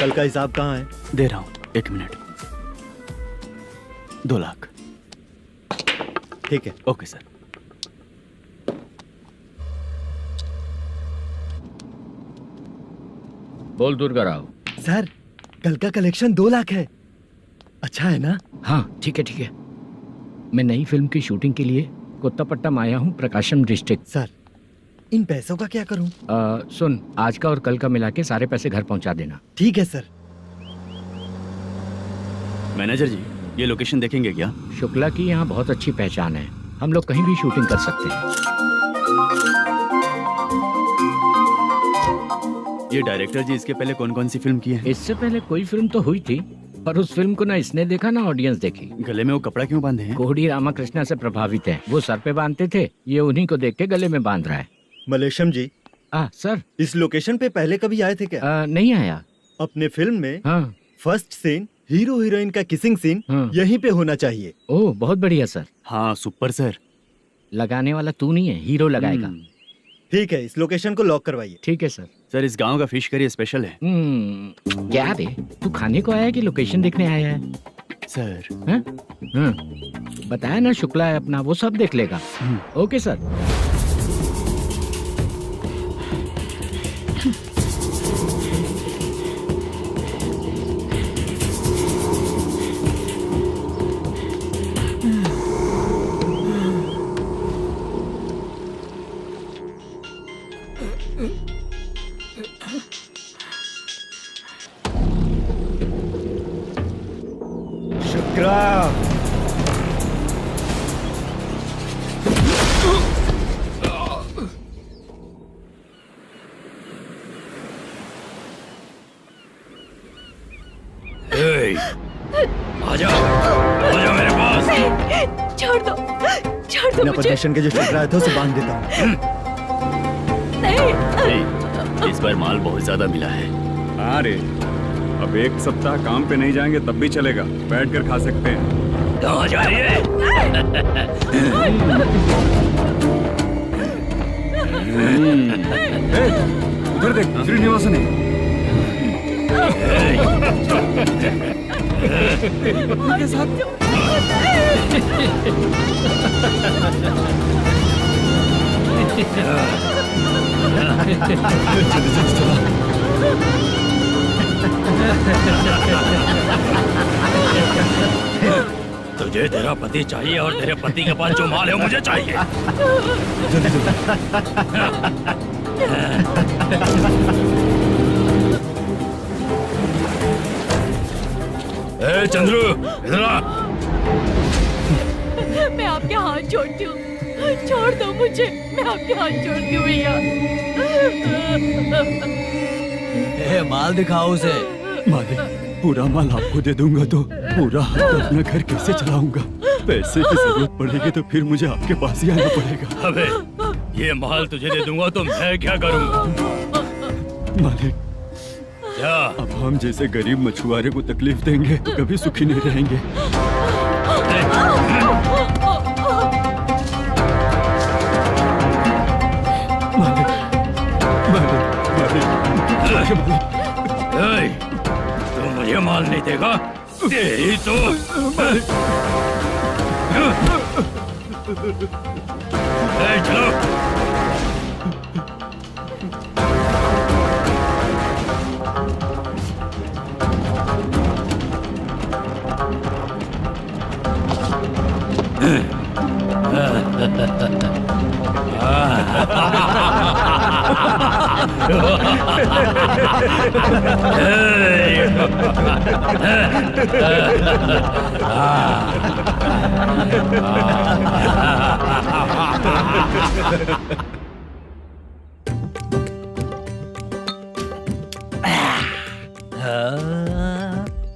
कल का हिसाब कहाँ है? दे रहा हूँ, 1 मिनट। 2 लाख। ठीक है। Okay sir. बोल दुर्गा राव। सर कल का कलेक्शन 2 लाख है। अच्छा है ना? हाँ ठीक है ठीक है। मैं नई फिल्म की शूटिंग के लिए कोत्तापट्टम आया हूँ, प्रकाशम डिस्ट्रिक्ट। सर इन पैसों का क्या करूं? सुन, आज का और कल का मिला के सारे पैसे घर पहुँचा देना। ठीक है सर। मैनेजर जी, ये लोकेशन देखेंगे क्या? शुक्ला की यहाँ बहुत अच्छी पहचान है, हम लोग कहीं भी शूटिंग कर सकते हैं। ये डायरेक्टर जी इसके पहले कौन कौन सी फिल्म की है? इससे पहले कोई फिल्म तो हुई थी, पर उस फिल्म को ना इसने देखा ना ऑडियंस देखी। गले में वो कपड़ा क्यों बांधे हैं? कोहड़ी रामाकृष्णा से प्रभावित है, वो सर पे बांधते थे, ये उन्हीं को देख के गले में बांध रहा है। मलेशम जी। सर इस लोकेशन पे पहले कभी आए थे क्या? नहीं आया। अपने फिल्म में हाँ। फर्स्ट सीन हीरो हीरोइन का किसिंग सीन यहीं पे होना चाहिए। ओह बहुत बढ़िया सर। हाँ सुपर सर। लगाने वाला तू नहीं है, हीरो लगाएगा। ठीक है, इस लोकेशन को लॉक करवाइए। ठीक है सर। सर इस गांव का फिश करी स्पेशल है। क्या रे, तू खाने को आया है कि लोकेशन देखने आया है? सर बताया ना, शुक्ला है अपना, वो सब देख लेगा। Okay sir. आजा मेरे पास। छोड़ दो मुझे। स्टेशन के जो शुक्ला है था उसे बांध देता हूँ। नहीं। इस बार माल बहुत ज्यादा मिला है। हाँ रे, अब 1 सप्ताह काम पे नहीं जाएंगे तब भी चलेगा, बैठ कर खा सकते हैं। कहाँ जा रही है? उधर देख, श्रीनिवासन है। उनके साथ तुझे तेरा पति चाहिए और तेरे पति के पास जो माल है वो मुझे चाहिए। ए चंद्रू, इधर आ। मैं आपके हाथ जोड़ती हूँ, छोड़ दो मुझे, मैं आपके हाथ जोड़ती हूँ भैया। माल दिखाओ उसे। मालिक, पूरा माल आपको दे दूंगा तो पूरा अपना घर कैसे चलाऊंगा? पैसे की जरूरत पड़ेगी तो फिर मुझे आपके पास ही आना पड़ेगा। अबे ये माल तुझे दे दूंगा तो मैं क्या करूंगा? मालिक, क्या अब हम जैसे गरीब मछुआरे को तकलीफ देंगे तो कभी सुखी नहीं रहेंगे। मालिक, मालिक, मालिक, तू मुझे माल नहीं देगा तेरी तो चलो।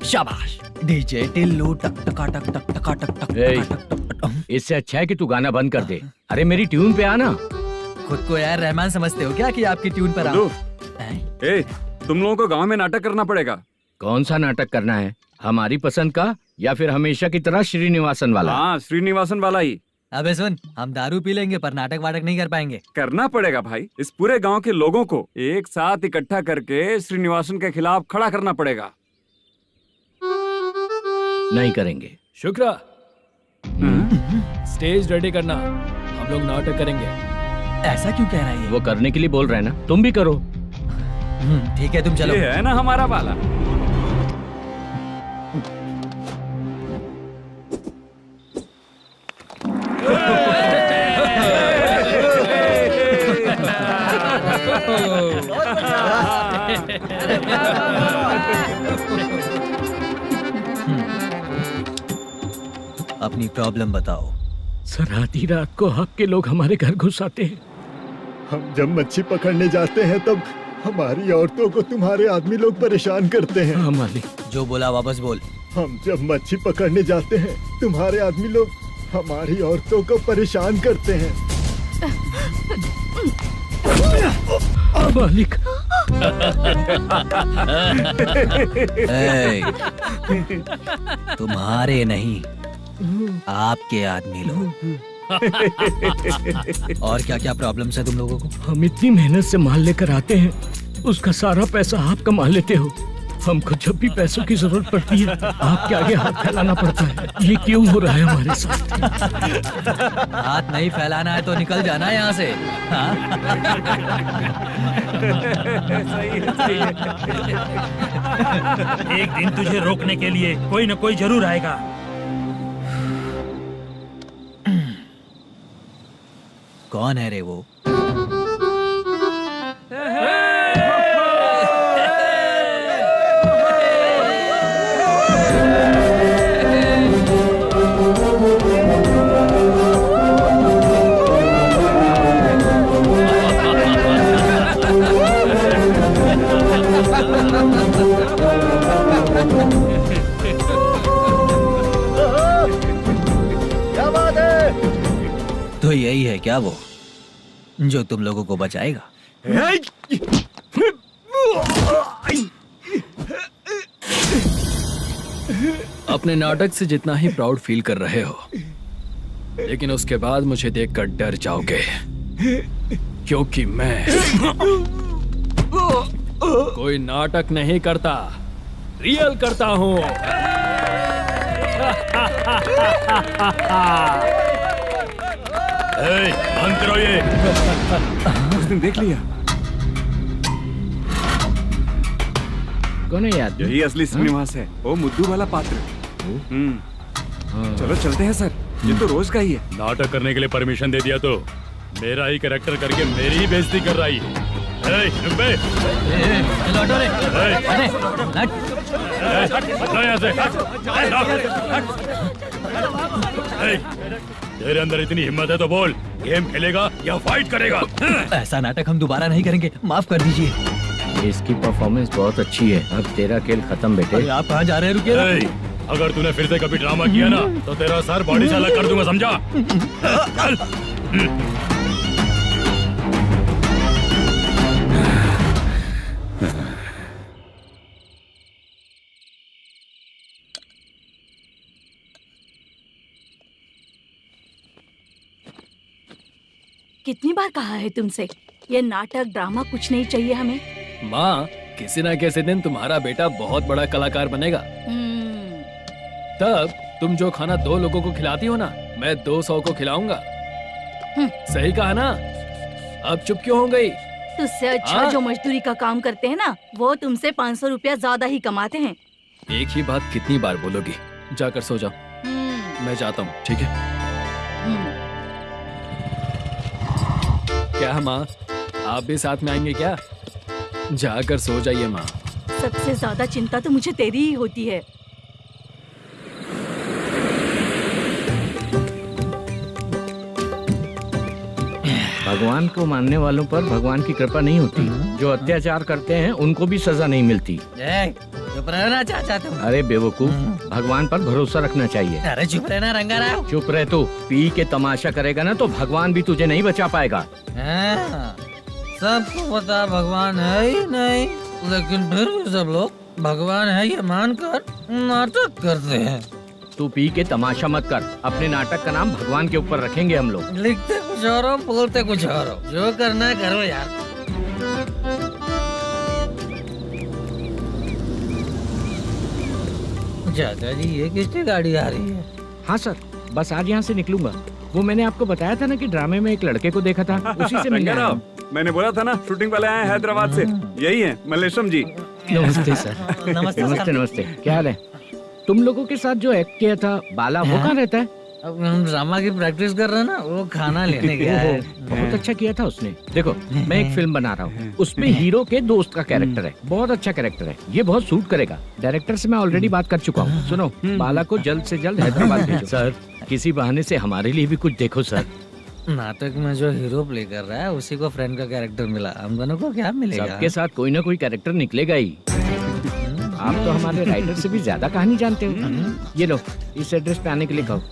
शाबाश। डीजे टिल्लू टक टका टक टक टका टक टक टक टक। इससे अच्छा है कि तू गाना बंद कर दे। अरे मेरी ट्यून पे आना। खुद को यार रहमान समझते हो क्या कि आपकी ट्यून पर आओ? ए, तुम लोगों को गांव में नाटक करना पड़ेगा। कौन सा नाटक करना है? हमारी पसंद का या फिर हमेशा की तरह श्रीनिवासन वाला? हाँ, श्रीनिवासन वाला ही। अबे सुन, हम दारू पी लेंगे पर नाटक वाटक नहीं कर पाएंगे। करना पड़ेगा भाई। इस पूरे गांव के लोगों को एक साथ इकट्ठा करके श्रीनिवासन के खिलाफ खड़ा करना पड़ेगा। नहीं करेंगे। शुक्रा, स्टेज रेडी करना, हम लोग नाटक करेंगे। ऐसा क्यों कह रहा है ये? वो करने के लिए बोल रहे हैं ना, तुम भी करो। ठीक है, तुम चलो। ये है ना हमारा वाला। अपनी प्रॉब्लम बताओ। सर, आधी रात को आपके लोग हमारे घर घुस आते हैं। हम जब मच्छी पकड़ने जाते हैं तब हमारी औरतों को तुम्हारे आदमी लोग परेशान करते हैं। हाँ मालिक। जो बोला वापस बोल। हम जब मच्छी पकड़ने जाते हैं तुम्हारे आदमी लोग हमारी औरतों को परेशान करते हैं। मालिक। ए, तुम्हारे नहीं, आपके आदमी लोग। और क्या क्या प्रॉब्लम्स है तुम लोगों को? हम इतनी मेहनत से माल लेकर आते हैं, उसका सारा पैसा आप कमा लेते हो। हमको जब भी पैसों की जरूरत पड़ती है आपके आगे हाथ फैलाना पड़ता है। ये क्यों हो रहा है हमारे साथ? हाथ नहीं फैलाना है तो निकल जाना है यहाँ से। हाँ? एक दिन तुझे रोकने के लिए कोई न कोई जरूर आएगा। कौन है रे वो? क्या बात है? तो यही है क्या वो जो तुम लोगों को बचाएगा? अपने नाटक से जितना ही प्राउड फील कर रहे हो, लेकिन उसके बाद मुझे देखकर डर जाओगे, क्योंकि मैं कोई नाटक नहीं करता, रियल करता हूँ। बंद करो ये। उसने देख लिया। कौन है याद? यही असली श्रीनिवास है, वो मुद्दू वाला पात्र। चलो चलते हैं सर, ये तो रोज का ही है। नाटक करने के लिए परमिशन दे दिया तो मेरा ही कैरेक्टर करके मेरी ही बेइज्जती कर रही है। रुक बे। लौटो रे। हटो यहाँ से। तेरे अंदर इतनी हिम्मत है तो बोल, गेम खेलेगा या फाइट करेगा? ऐसा नाटक हम दोबारा नहीं करेंगे, माफ कर दीजिए। इसकी परफॉर्मेंस बहुत अच्छी है। अब तेरा खेल खत्म बेटे। अरे आप कहाँ जा रहे हैं? रुकिए। अगर तूने फिर से कभी ड्रामा किया ना तो तेरा सर बॉडी से अलग कर दूंगा, समझा? चल। कितनी बार कहा है तुमसे, ये नाटक ड्रामा कुछ नहीं चाहिए हमें। माँ, किसी न किसी दिन तुम्हारा बेटा बहुत बड़ा कलाकार बनेगा। तब तुम जो खाना 2 लोगों को खिलाती हो ना, मैं 200 को खिलाऊंगा। सही कहा ना? अब चुप क्यों हो गई? तुझसे अच्छा जो मजदूरी का काम करते हैं ना, वो तुमसे 500 रुपया ज्यादा ही कमाते हैं। एक ही बात कितनी बार बोलोगी? जाकर सो जाओ, मैं जाता हूँ, ठीक है? क्या माँ, आप भी साथ में आएंगे क्या? जाकर सो जाइए माँ। सबसे ज्यादा चिंता तो मुझे तेरी ही होती है। भगवान को मानने वालों पर भगवान की कृपा नहीं होती। जो अत्याचार करते हैं उनको भी सजा नहीं मिलती। चुप रहना चाचा तुम। अरे बेवकूफ, भगवान पर भरोसा रखना चाहिए। अरे चुप रहना रंगा राव। चुप रह तू। पी के तमाशा करेगा ना तो भगवान भी तुझे नहीं बचा पाएगा। सबको पता भगवान है ही नहीं, लेकिन फिर भी सब लोग भगवान है ये मानकर नाटक करते हैं। तू पी के तमाशा मत कर। अपने नाटक का नाम भगवान के ऊपर रखेंगे हम लोग। लिखते कुछ और हो, बोलते कुछ और हो। जो करना है करो यार। चाचा जी, ये किसकी गाड़ी आ रही है? हाँ सर, बस आज यहाँ से निकलूंगा। वो मैंने आपको बताया था ना कि ड्रामे में एक लड़के को देखा था, उसी से मिलने आया हूँ। मैंने बोला था ना, शूटिंग वाले आए हैं हैदराबाद से। यही है मल्लेश्वरम जी। नमस्ते सर। नमस्ते नमस्ते सर। नमस्ते, क्या हाल है? तुम लोगों के साथ जो एक्ट किया था बाला, वो कहाँ रहता है? अब हम ड्रामा की प्रैक्टिस कर रहे हैं ना, वो खाना लेने गया है। बहुत अच्छा किया था उसने। देखो, मैं एक फिल्म बना रहा हूँ, उसमें हीरो के दोस्त का कैरेक्टर है। बहुत अच्छा कैरेक्टर है, ये बहुत सूट करेगा। डायरेक्टर से मैं ऑलरेडी बात कर चुका हूँ। सुनो, बाला को जल्द से जल्द हैदराबाद भेजो। सर, किसी बहाने से हमारे लिए भी कुछ देखो सर। नाटक में जो हीरो प्ले कर रहा है उसी को फ्रेंड का कैरेक्टर मिला, हम दोनों को क्या मिलेगा? सबके साथ कोई ना कोई कैरेक्टर निकलेगा ही। आप तो हमारे राइटर से भी ज्यादा कहानी जानते हो। ये लो, इस एड्रेस पे आने के लिए कहो।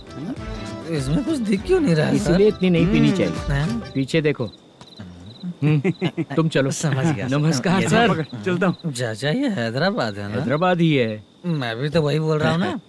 इसमें कुछ दिख क्यों नहीं रहा है सर? इसलिए इतनी नहीं पीनी चाहिए। हैं? पीछे देखो। तुम चलो। समझ गया। नमस्कार ये सर। चलता हूँ। चाचा, ये हैदराबाद है ना? हैदराबाद ही है। मैं भी तो वही बोल रहा हूँ ना।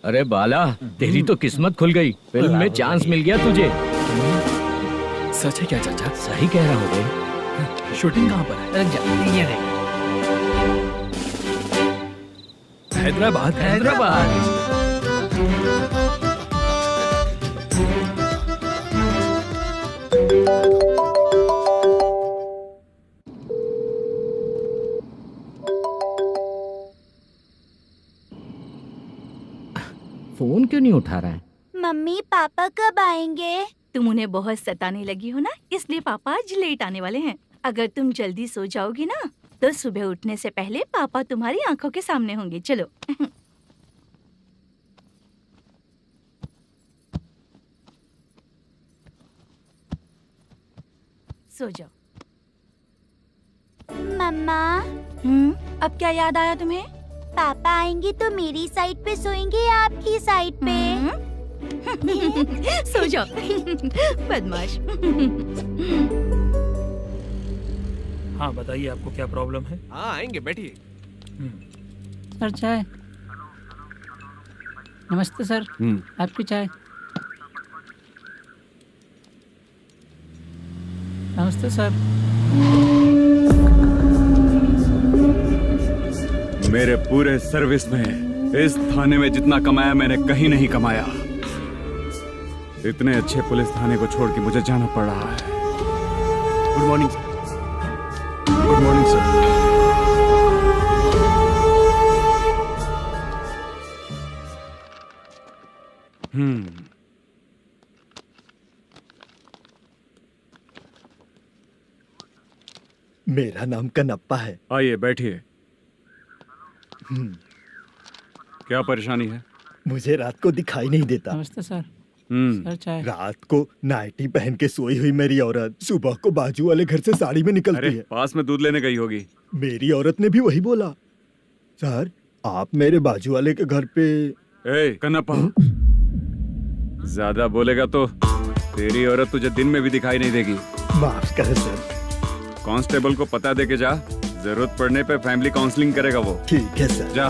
अरे बाला, तेरी तो किस्मत खुल गई। फिल्म में चांस मिल गया तुझे। सच है क्या चाचा? सही कह रहा हो बे। शूटिंग कहाँ पर है? अरे ये देख। हैदराबाद। हैदराबाद। फोन क्यों नहीं उठा रहा है? मम्मी पापा कब आएंगे? तुम उन्हें बहुत सताने लगी हो ना, इसलिए पापा आज लेट आने वाले हैं। अगर तुम जल्दी सो जाओगी ना, तो सुबह उठने से पहले पापा तुम्हारी आंखों के सामने होंगे। चलो। सो जाओ। मम्मा, अब क्या याद आया तुम्हें? पापा आएंगे तो मेरी साइड पे सोएंगे या आपकी साइड पे? सो जाओ। बदमाश। हाँ बताइए, आपको क्या प्रॉब्लम है? हाँ आएंगे, बैठिए। सर चाय। नमस्ते सर, आपकी चाय। नमस्ते सर। मेरे पूरे सर्विस में इस थाने में जितना कमाया मैंने कहीं नहीं कमाया। इतने अच्छे पुलिस थाने को छोड़ के मुझे जाना पड़ रहा है। Good morning sir. Good morning sir. मेरा नाम कनप्पा है। आइए बैठिए। क्या परेशानी है? मुझे रात को दिखाई नहीं देता। नमस्ते सर। सर चाय। रात को नाइटी पहन के सोई हुई मेरी औरत सुबह को बाजू वाले घर से साड़ी में निकलती अरे है। पास में दूध लेने गई होगी। मेरी औरत ने भी वही बोला। सर, आप मेरे बाजू वाले के घर पे। ए कन्नप्पा, ज्यादा बोलेगा तो तेरी औरत तुझे दिन में भी दिखाई नहीं देगी। माफ करें सर। कांस्टेबल को पता दे के जा, जरूरत पड़ने पे फैमिली काउंसलिंग करेगा वो। ठीक है सर। जा।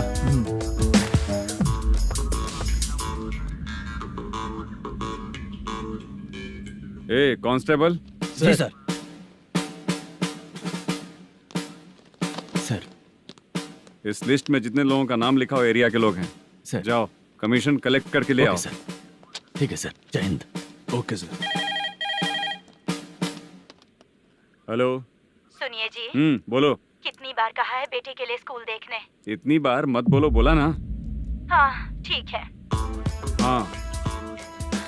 ए कांस्टेबल। जी सर। सर। इस लिस्ट में जितने लोगों का नाम लिखा हो एरिया के लोग हैं। सर। जाओ कमीशन कलेक्ट करके ले आओ। सर। ठीक है सर, जय हिंद। Okay sir. हेलो। सुनिए जी, बोलो। कितनी बार कहा है बेटे के लिए स्कूल देखने? इतनी बार मत बोलो, बोला ना। हाँ ठीक है। हाँ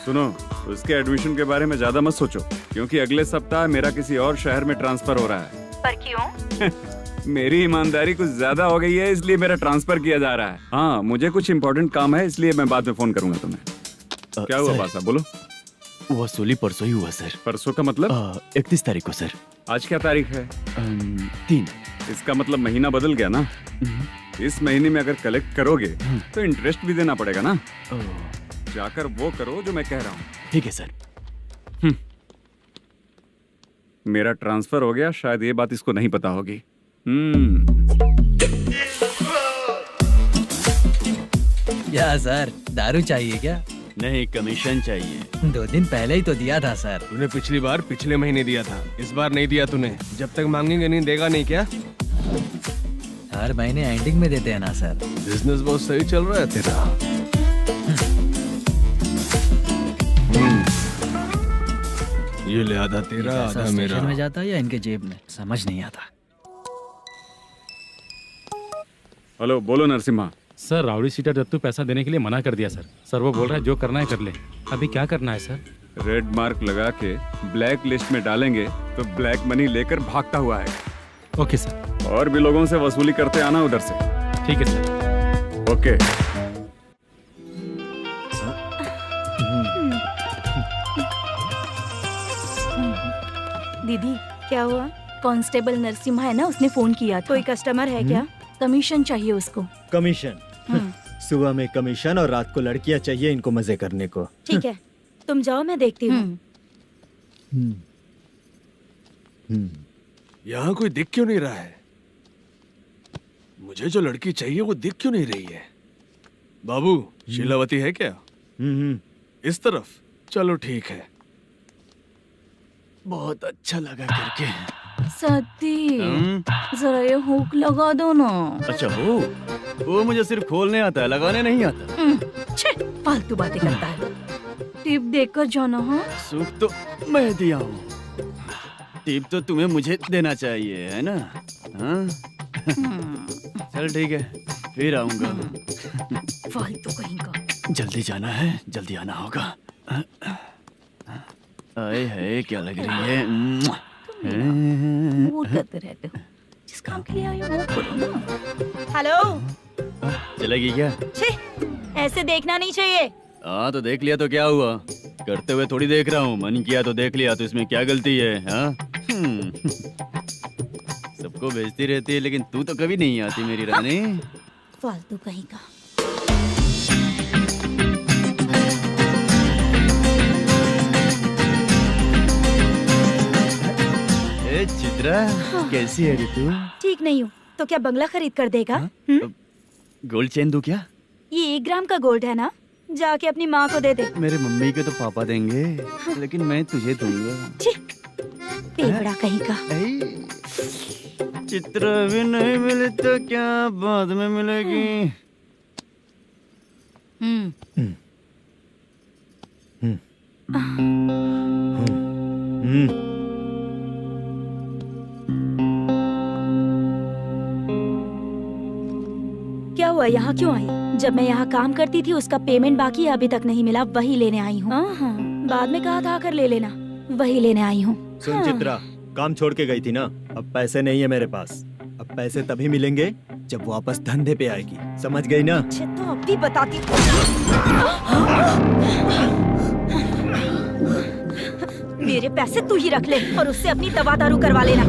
सुनो, उसके एडमिशन के बारे में ज्यादा मत सोचो, क्योंकि अगले सप्ताह मेरा किसी और शहर में ट्रांसफर हो रहा है। पर क्यों? मेरी ईमानदारी कुछ ज्यादा हो गई है, इसलिए मेरा ट्रांसफर किया जा रहा है। हाँ मुझे कुछ इम्पोर्टेंट काम है, इसलिए मैं बाद में फोन करूंगा तुम्हें। क्या हुआ बासा, बोलो। वसूली परसों ही हुआ सर। परसों का मतलब? 31 तारीख को सर। आज क्या तारीख है? 3। इसका मतलब महीना बदल गया ना। इस महीने में अगर कलेक्ट करोगे तो इंटरेस्ट भी देना पड़ेगा ना। ओह, जाकर वो करो जो मैं कह रहा हूँ। ठीक है सर। मेरा ट्रांसफर हो गया, शायद ये बात इसको नहीं पता होगी। क्या सर, दारू चाहिए क्या? नहीं, कमीशन चाहिए। 2 दिन पहले ही तो दिया था सर। तूने पिछली बार पिछले महीने दिया था, इस बार नहीं दिया तूने। जब तक मांगेंगे नहीं देगा नहीं क्या? हर महीने एंडिंग में देते हैं ना सर। बिजनेस बहुत सही चल रहा है तेरा। ये ले आधा तेरा, पैसा आधा मेरा। स्टेशन में जाता है या इनके जेब में, समझ नहीं आता। हेलो, बोलो Narasimha. Sir, rowdy seater Dattu पैसा देने के लिए मना कर दिया सर। सर वो बोल रहा है जो करना है कर ले। अभी क्या करना है सर? रेड मार्क लगा के ब्लैक लिस्ट में डालेंगे तो ब्लैक मनी लेकर भागता हुआ है। Okay sir. और भी लोगों से वसूली करते आना उधर से। ठीक है सर। ओके। दीदी क्या हुआ? कांस्टेबल नरसिम्हा है ना, उसने फोन किया था। कोई कस्टमर है क्या? कमीशन चाहिए उसको। कमीशन? सुबह में कमीशन और रात को लड़कियां चाहिए इनको मजे करने को। ठीक है, तुम जाओ, मैं देखती हूँ। यहाँ कोई दिख क्यों नहीं रहा है? मुझे जो लड़की चाहिए वो दिख क्यों नहीं रही है? बाबू, शीलावती है क्या? इस तरफ? चलो ठीक है। बहुत अच्छा लगा करके। सती, जरा ये हुक लगा दो ना। अच्छा, वो मुझे सिर्फ खोलने आता है, लगाने नहीं आता। छे, फालतू बातें करता है। टिप देकर जाना। हाँ, सुख तो मैं दिया हूँ, टिप तो तुम्हें मुझे देना चाहिए, है ना? हाँ? चल ठीक है, फिर आऊंगा। फालतू कहीं का। जल्दी जाना है, जल्दी आना होगा। आए है, क्या लग रही है? वो करते रहते हो। जिस काम के लिए आए हो वो करो ना। हेलो, चलेगी क्या? छी, ऐसे देखना नहीं चाहिए। हाँ तो देख लिया तो क्या हुआ? करते हुए थोड़ी देख रहा हूँ, मन किया तो देख लिया, तो इसमें क्या गलती है? हाँ? सबको भेजती रहती है लेकिन तू तो कभी नहीं आती मेरी रानी। फालतू कहीं का। ए चित्रा, कैसी है रे तू? ठीक नहीं हूँ तो क्या बंगला खरीद कर देगा? गोल्ड चेन दूं क्या? ये 1 ग्राम का गोल्ड है ना, जाके अपनी माँ को दे दे। मेरे मम्मी के तो पापा देंगे, लेकिन मैं तुझे दूंगा। छी, पेवड़ा कहीं का। चित्रा भी नहीं मिली तो क्या बाद में मिलेगी? क्या हुआ, यहाँ क्यों आई? जब मैं यहाँ काम करती थी उसका पेमेंट बाकी है, अभी तक नहीं मिला, वही लेने आई हूँ। बाद में कहा था आकर ले लेना, वही लेने आई हूँ। सुन चित्रा, काम छोड़ के गई थी ना, अब पैसे नहीं है मेरे पास। अब पैसे तभी मिलेंगे जब वापस धंधे पे आएगी, समझ गई ना? अच्छा तो अब भी बताती। मेरे पैसे तू ही रख ले और उससे अपनी दवा दारू करवा लेना।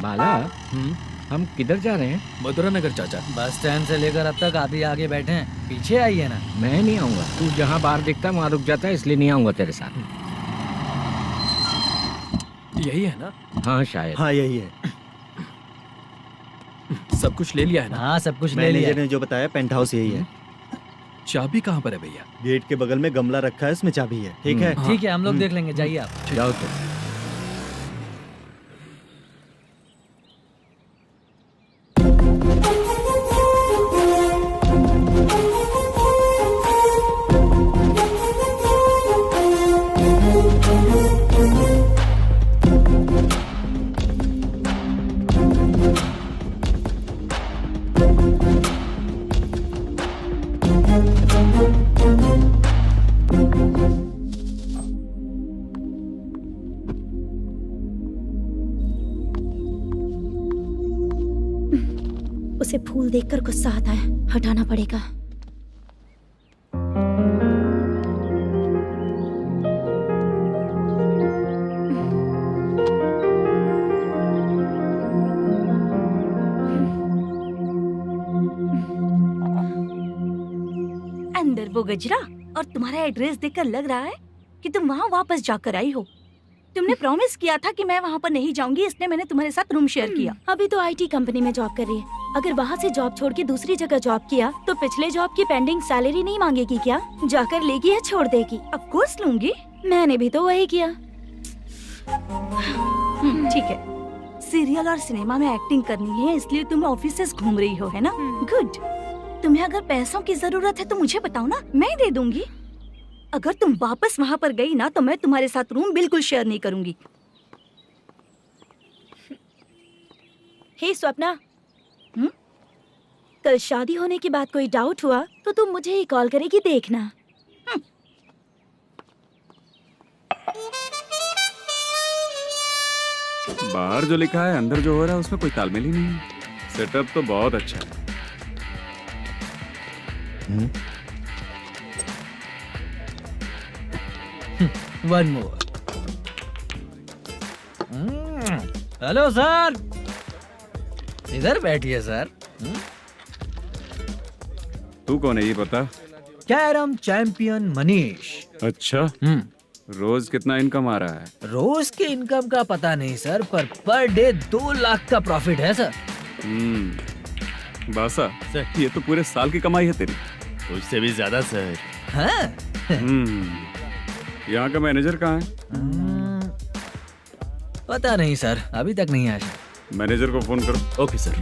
बाला, हम किधर जा रहे हैं? मथुरा नगर चाचा। बस स्टैंड से लेकर अब तक आप ही आगे बैठे हैं, पीछे आइए ना। मैं नहीं आऊंगा, तू जहाँ बाहर दिखता वहाँ रुक जाता है, इसलिए नहीं आऊंगा तेरे साथ। यही है ना? हाँ शायद। हाँ यही है। सब कुछ ले लिया है ना? हाँ सब कुछ ले लिया। मैनेजर ने जो बताया पेंट हाउस यही है। चाबी कहाँ पर है भैया? गेट के बगल में गमला रखा है, उसमें चाबी है। ठीक है? ठीक है, हम लोग देख लेंगे, जाइए आप। जाओ तो। उसे फूल देखकर गुस्सा आता है, हटाना पड़ेगा। गजरा, और तुम्हारा एड्रेस देखकर लग रहा है कि तुम वहाँ वापस जाकर आई हो। तुमने प्रॉमिस किया था कि मैं वहाँ पर नहीं जाऊंगी, इसलिए मैंने तुम्हारे साथ रूम शेयर किया। अभी तो आईटी कंपनी में जॉब कर रही है। अगर वहाँ से जॉब छोड़ के दूसरी जगह जॉब किया तो पिछले जॉब की पेंडिंग सैलरी नहीं मांगेगी क्या? जाकर लेगी या छोड़ देगी? ऑफ कोर्स लूंगी। मैंने भी तो वही किया। ठीक है, सीरियल और सिनेमा में एक्टिंग करनी है, इसलिए तुम ऑफिसेस घूम रही हो, है ना? गुड। तुम्हें अगर पैसों की जरूरत है तो मुझे बताओ ना, मैं दे दूंगी। अगर तुम वापस वहाँ पर गई ना तो मैं तुम्हारे साथ रूम बिल्कुल शेयर नहीं करूंगी। हे स्वप्ना, कल शादी होने की बात कोई डाउट हुआ तो तुम मुझे ही कॉल करेगी, देखना। बाहर जो लिखा है अंदर जो हो रहा है उसमें कोई तालमेल ही नहीं है। सेटअप तो बहुत अच्छा है। One more. हेलो सर, इधर बैठिए सर। तू कौन है ये बता? Carrom champion Manish. अच्छा, रोज कितना इनकम आ रहा है? रोज के इनकम का पता नहीं सर, पर डे 2 लाख का प्रॉफिट है सर। बासा सर, ये तो पूरे साल की कमाई है तेरी। उससे भी ज्यादा सर। हाँ? यहाँ का मैनेजर कहाँ है? पता नहीं सर, अभी तक नहीं आया। मैनेजर को फोन करो। Okay sir.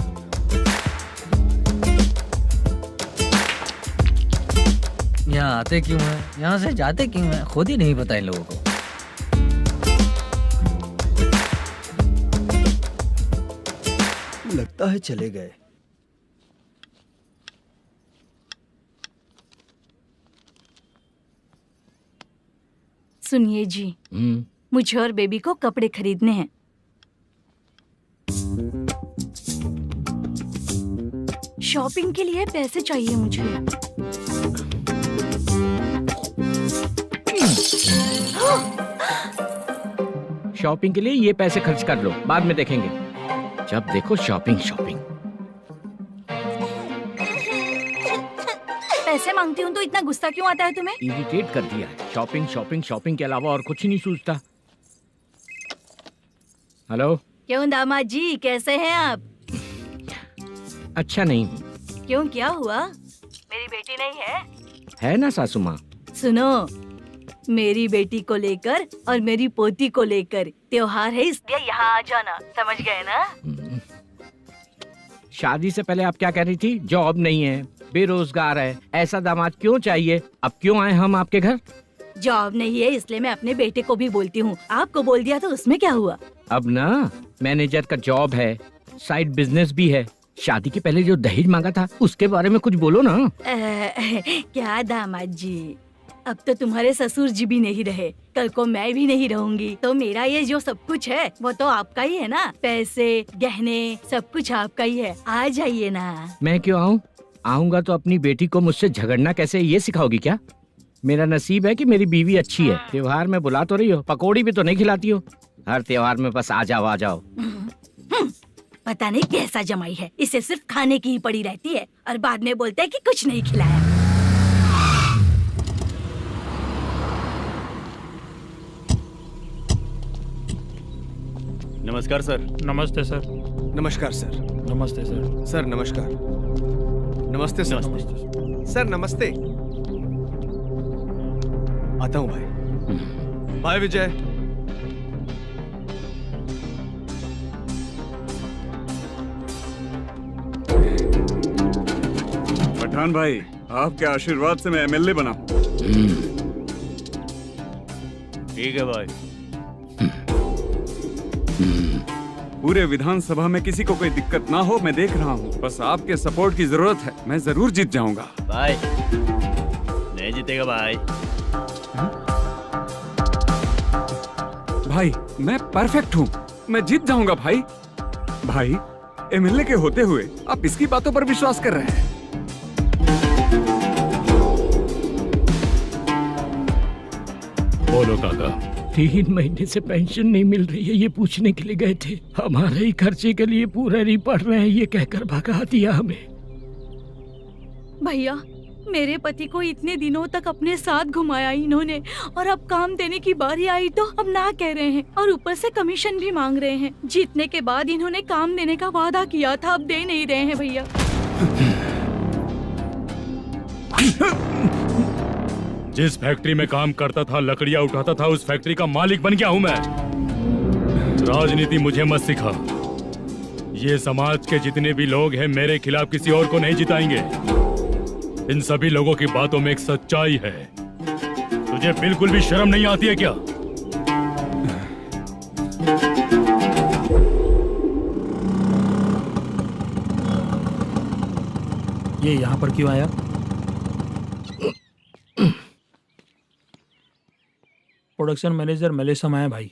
यहाँ आते क्यों हैं, यहाँ से जाते क्यों हैं, खुद ही नहीं पता इन लोगों को। लगता है चले गए। सुनिए जी, मुझे और बेबी को कपड़े खरीदने हैं। शॉपिंग के लिए पैसे चाहिए मुझे। शॉपिंग के लिए ये पैसे खर्च कर लो, बाद में देखेंगे। जब देखो शॉपिंग शॉपिंग। पैसे मांगती हूँ तो इतना गुस्सा क्यों आता है तुम्हें? इरिटेट कर दिया है। शॉपिंग शॉपिंग शॉपिंग के अलावा और कुछ नहीं सूझता। हेलो। क्यों दामाद जी, कैसे हैं आप? अच्छा नहीं। क्यों, क्या हुआ? मेरी बेटी नहीं है? है ना सासू माँ। सुनो, मेरी बेटी को लेकर और मेरी पोती को लेकर त्योहार है, इसलिए यहाँ आ जाना, समझ गए ना? शादी से पहले आप क्या कह रही थी? जॉब नहीं है, बेरोजगार है, ऐसा दामाद क्यों चाहिए? अब क्यों आए हम आपके घर? जॉब नहीं है इसलिए मैं अपने बेटे को भी बोलती हूँ। आपको बोल दिया तो उसमें क्या हुआ? अब ना मैनेजर का जॉब है, साइड बिजनेस भी है। शादी के पहले जो दहेज मांगा था उसके बारे में कुछ बोलो ना। क्या दामाद जी, अब तो तुम्हारे ससुर जी भी नहीं रहे, कल को मैं भी नहीं रहूंगी, तो मेरा ये जो सब कुछ है वो तो आपका ही है ना। पैसे, गहने, सब कुछ आपका ही है। आ जाइए ना। मैं क्यों आऊँ? आऊंगा तो अपनी बेटी को मुझसे झगड़ना कैसे ये सिखाओगी क्या? मेरा नसीब है कि मेरी बीवी अच्छी है। त्योहार में बुला तो रही हो, पकौड़ी भी तो नहीं खिलाती हो। हर त्योहार में बस आ जाओ आ जाओ। पता नहीं कैसा जमाई है, इसे सिर्फ खाने की ही पड़ी रहती है और बाद में बोलते हैं कि कुछ नहीं खिलाया। नमस्कार सर। नमस्ते सर। नमस्कार सर। नमस्ते सर। सर नमस्कार। नमस्ते सर। सर नमस्ते। आता हूँ भाई। बाय विजय। पठान भाई, आपके आशीर्वाद से मैं एमएलए बना। ठीक है भाई। पूरे विधानसभा में किसी को कोई दिक्कत ना हो, मैं देख रहा हूँ। बस आपके सपोर्ट की जरूरत है, मैं जरूर जीत जाऊंगा। भाई नहीं जीतेगा भाई। भाई मैं परफेक्ट हूँ, मैं जीत जाऊंगा भाई। भाई एमएलए के होते हुए आप इसकी बातों पर विश्वास कर रहे हैं? बोलो काका। 3 महीने से पेंशन नहीं मिल रही है, ये पूछने के लिए गए थे। हमारे ही खर्चे के लिए पूरा नहीं पड़ रहे हैं, ये कहकर भगा दिया हमें। भैया मेरे पति को इतने दिनों तक अपने साथ घुमाया इन्होंने, और अब काम देने की बारी आई तो अब ना कह रहे हैं, और ऊपर से कमीशन भी मांग रहे हैं। जीतने के बाद इन्होंने काम देने का वादा किया था, अब दे नहीं रहे हैं भैया। जिस फैक्ट्री में काम करता था, लकड़ियां उठाता था, उस फैक्ट्री का मालिक बन गया हूं मैं। राजनीति मुझे मत सिखा। ये समाज के जितने भी लोग हैं मेरे खिलाफ किसी और को नहीं जिताएंगे। इन सभी लोगों की बातों में एक सच्चाई है। तुझे बिल्कुल भी शर्म नहीं आती है क्या? ये यहाँ पर क्यों आया? प्रोडक्शन मैनेजर मलेशम आया भाई।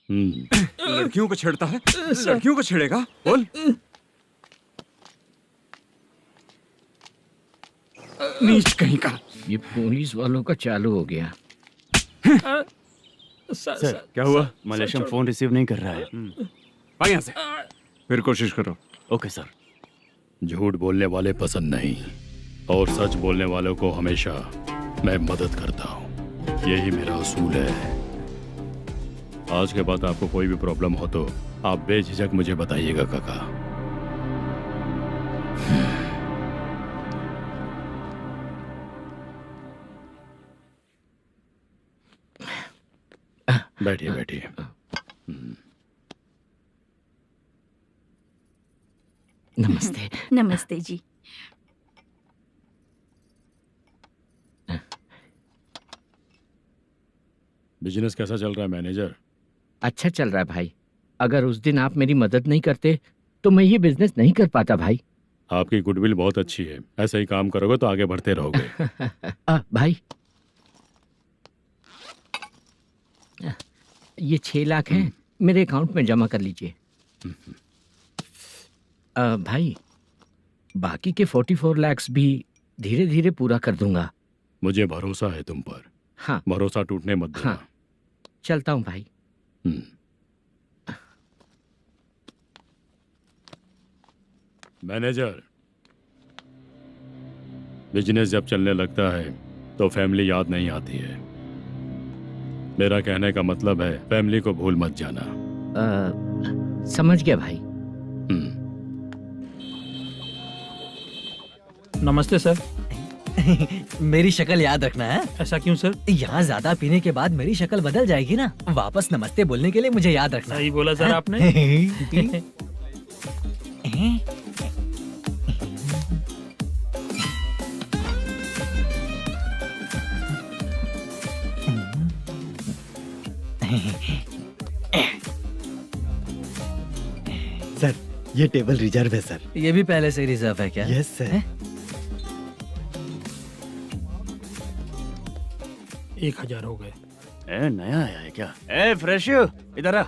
लड़कियों को छेड़ता है, लड़कियों को छेड़ेगा? बोल। नीच कहीं का। ये पुलिस वालों का चालू हो गया। सर क्या हुआ? मलेशियन फोन रिसीव नहीं कर रहा है। आ यहाँ से। फिर कोशिश करो। Okay sir. झूठ बोलने वाले पसंद नहीं, और सच बोलने वालों को हमेशा मैं मदद करता हूँ। यही मेरा असूल है। आज के बाद आपको कोई भी प्रॉब्लम हो तो आप बेझिझक मुझे बताइएगा काका। बैठिए बैठिए। नमस्ते। नमस्ते जी। बिजनेस कैसा चल रहा है मैनेजर? अच्छा चल रहा है भाई। अगर उस दिन आप मेरी मदद नहीं करते तो मैं ये बिजनेस नहीं कर पाता भाई। आपकी गुडविल बहुत अच्छी है। ऐसा ही काम करोगे तो आगे बढ़ते रहोगे। भाई ये 6 लाख हैं, मेरे अकाउंट में जमा कर लीजिए। भाई बाकी के 44 लाख भी धीरे धीरे पूरा कर दूंगा। मुझे भरोसा है तुम पर। हाँ। भरोसा टूटने मत देना। हाँ। चलता हूँ भाई। मैनेजर, बिजनेस जब चलने लगता है तो फैमिली याद नहीं आती है। मेरा कहने का मतलब है फैमिली को भूल मत जाना। समझ गया भाई। नमस्ते सर। मेरी शक्ल याद रखना है। ऐसा क्यों सर? यहाँ ज्यादा पीने के बाद मेरी शक्ल बदल जाएगी ना। वापस नमस्ते बोलने के लिए मुझे याद रखना। सही बोला सर आपने। सर ये टेबल रिजर्व है सर। ये भी पहले से रिजर्व है क्या? Yes sir. 1000 हो गए। नया आया है क्या? फ्रेश इधर आ।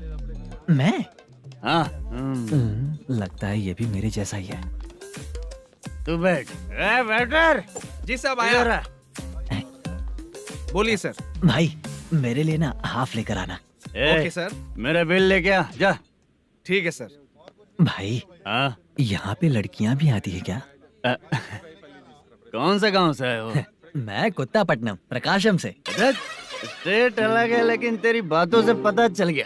मैं? हाँ। लगता है ये भी मेरे जैसा ही है। तू बैठ। वेटर। जी साहब आया। बोलिए सर। भाई मेरे लिए ना हाफ लेकर आना। Okay sir. मेरा बिल लेके आ जा। ठीक है सर। भाई यहाँ पे लड़कियाँ भी आती है क्या? कौन सा गांव से है वो? मैं कुत्तापट्टनम प्रकाशम से। स्टेट अलग है लेकिन तेरी बातों से पता चल गया।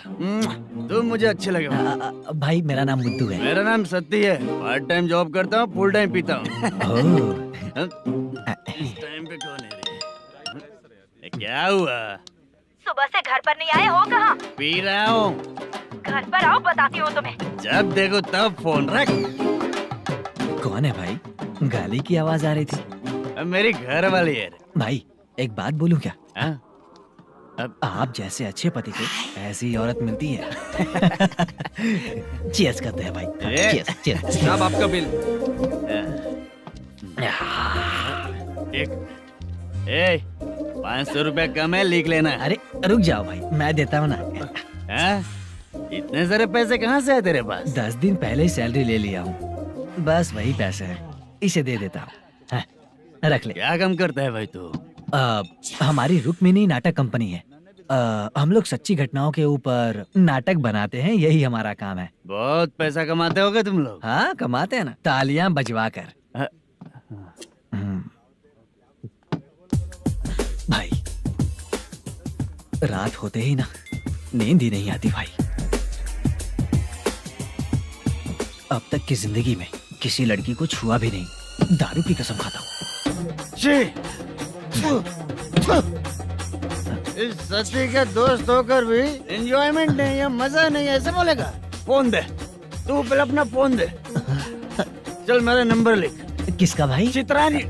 तुम मुझे अच्छे लगे। भाई मेरा नाम मुद्दू है। मेरा नाम सत्ती है। पार्ट टाइम जॉब करता हूँ, फुल टाइम पीता हूँ। इस टाइम पे कौन है रे? क्या हुआ? सुबह से घर पर नहीं आए हो? कहाँ? पी रहा हूँ। घर पर आओ, बताती हूँ तुम्हें। जब देखो तब फोन रख। कौन है भाई? गाली की आवाज आ रही थी। मेरी घर वाली है। भाई एक बात बोलूं क्या? अब आप जैसे अच्छे पति को ऐसी औरत मिलती है। चीयर्स करते हैं भाई। Cheers cheers. साहब आपका बिल। एक 500 रुपया कम है, लिख लेना। अरे रुक जाओ भाई, मैं देता हूँ ना। इतने सारे पैसे कहाँ से है तेरे पास? 10 दिन पहले ही सैलरी ले लिया हूँ। बस वही पैसे हैं, इसे दे देता हूँ। रख ले। क्या काम करता है भाई तू? हमारी रुक्मिनी नाटक कंपनी है। हम लोग सच्ची घटनाओं के ऊपर नाटक बनाते हैं, यही हमारा काम है। बहुत पैसा कमाते होगे तुम लोग। हाँ कमाते हैं ना, तालियां बजवा कर। रात होते ही ना नींद ही नहीं आती भाई। अब तक की जिंदगी में किसी लड़की को छुआ भी नहीं, दारू की कसम खाता हूँ। इस सच्ची के दोस्त होकर भी एंजॉयमेंट नहीं है, मजा नहीं है, ऐसे बोलेगा? फोन दे, तू पहले अपना फोन दे। चल मेरा नंबर लिख। किसका भाई? चित्रानी।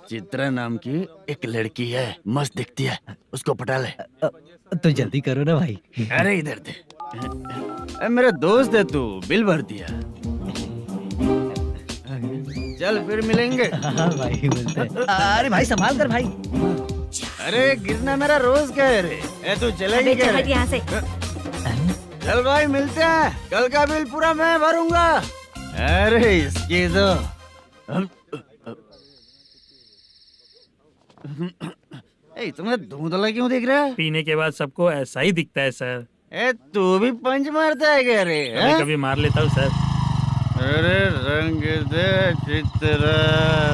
चित्रा नाम की एक लड़की है, मस्त दिखती है, उसको पटा ले। तो जल्दी करो ना भाई। अरे इधर दे। अरे मेरा दोस्त है तू, बिल भर दिया। चल फिर मिलेंगे। हाँ भाई मिलते हैं। अरे भाई संभाल कर भाई। अरे गिरना मेरा रोज का है रे। ए तू चलेगी क्या रे? यहाँ से। चल भाई मिलते हैं, कल का बिल पूरा मैं भरूंगा। अरे इसकी तो तुम्हें धुंधला क्यों दिख रहा है? पीने के बाद सबको ऐसा ही दिखता है सर। ए तू भी पंच मारता है क्या रे? कभी कभी मार लेता हूँ सर। अरे रंग दे चित्रा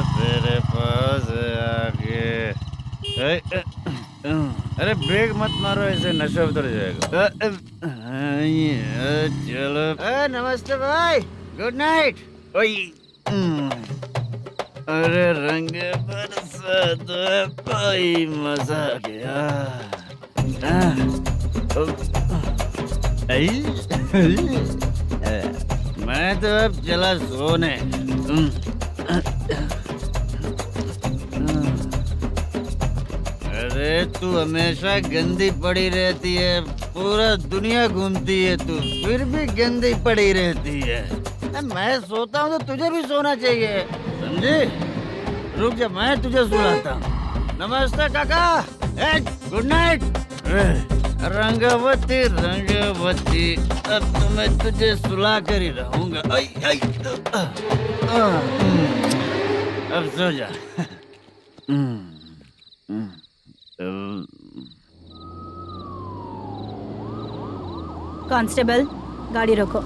तेरे पास आके। अरे ब्रेक मत मारो, ऐसे नशा उतर जाएगा। चलो। नमस्ते भाई, गुड नाइट। अरे रंग बरसात भाई, मजा आ गया। मैं तो अब चला सोने। अरे तू हमेशा गंदी पड़ी रहती है, पूरा दुनिया घूमती है तू, फिर भी गंदी पड़ी रहती है। मैं सोता हूँ तो तुझे भी सोना चाहिए, समझे? रुक जा, मैं तुझे सुलाता हूँ। नमस्ते काका, गुड नाइट। रंगवती रंगवती, अब तो मैं तुझे सुला कर ही रहूंगा। अब सो जा। कांस्टेबल, गाड़ी रोको।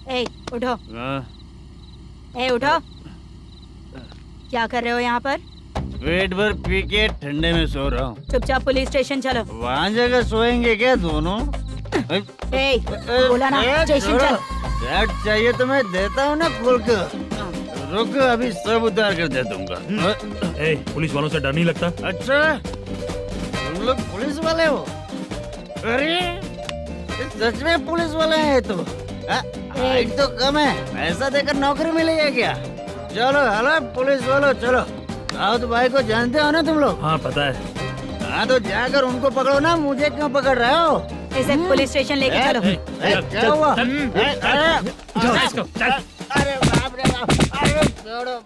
ए, उठो। ए, उठो। क्या कर रहे हो यहाँ पर? पेट भर पी के ठंडे में सो रहा हूँ। चुपचाप पुलिस स्टेशन चलो। वहाँ जगह सोएंगे क्या दोनों? ए, बोला ना स्टेशन चल। शर्ट चाहिए तो मैं देता हूँ ना खोल कर। रुक, अभी सब उतार कर दे दूंगा। ए, पुलिस वालों से डर नहीं लगता? अच्छा, तुम लोग पुलिस वाले हो? अरे सच में पुलिस वाले हैं तो? हाइट तो कम है, पैसा देकर नौकरी मिलेगी क्या? चलो हेलो पुलिस वालों, चलो। राउत भाई को जानते हो ना तुम लोग? हाँ पता है। हाँ तो जाकर उनको पकड़ो ना, मुझे क्यों पकड़ रहे हो? इसे पुलिस स्टेशन लेके चलो। क्या हुआ? चल। अरे बाप रे बाप, अरे छोड़ो।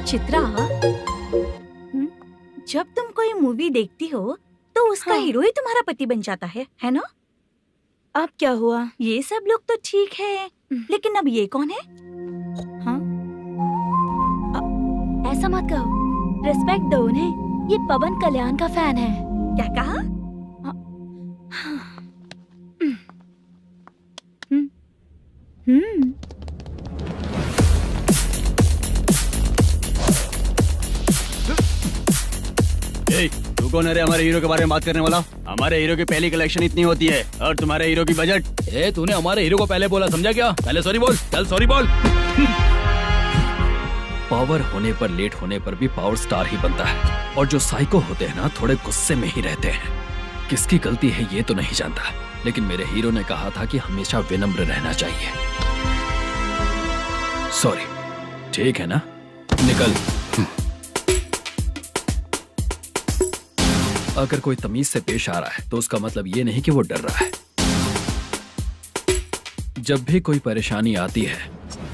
चित्रा, जब तुम कोई मूवी देखती हो तो उसका हीरो ही तुम्हारा पति बन जाता है ना? अब क्या हुआ? ये सब लोग तो ठीक है, लेकिन अब ये कौन है? हाँ? ऐसा मत कहो, रिस्पेक्ट दो उन्हें। ये पवन कल्याण का फैन है। क्या कहा? तू कौन है रे हमारे हीरो के बारे में बात करने वाला? हमारे हीरो की पहली कलेक्शन इतनी होती है और तुम्हारे हीरो की बजट। तूने हमारे हीरो को पहले बोला, समझा क्या? पहले सॉरी बोल, चल सॉरी बोल। पावर होने पर, लेट होने पर भी पावर स्टार ही बनता है। और जो साइको होते हैं ना, थोड़े गुस्से में ही रहते हैं। किसकी गलती है ये तो नहीं जानता, लेकिन मेरे हीरो ने कहा था कि हमेशा विनम्र रहना चाहिए। सॉरी, ठीक है ना? निकल। अगर कोई तमीज से पेश आ रहा है तो उसका मतलब ये नहीं कि वो डर रहा है। जब भी कोई परेशानी आती है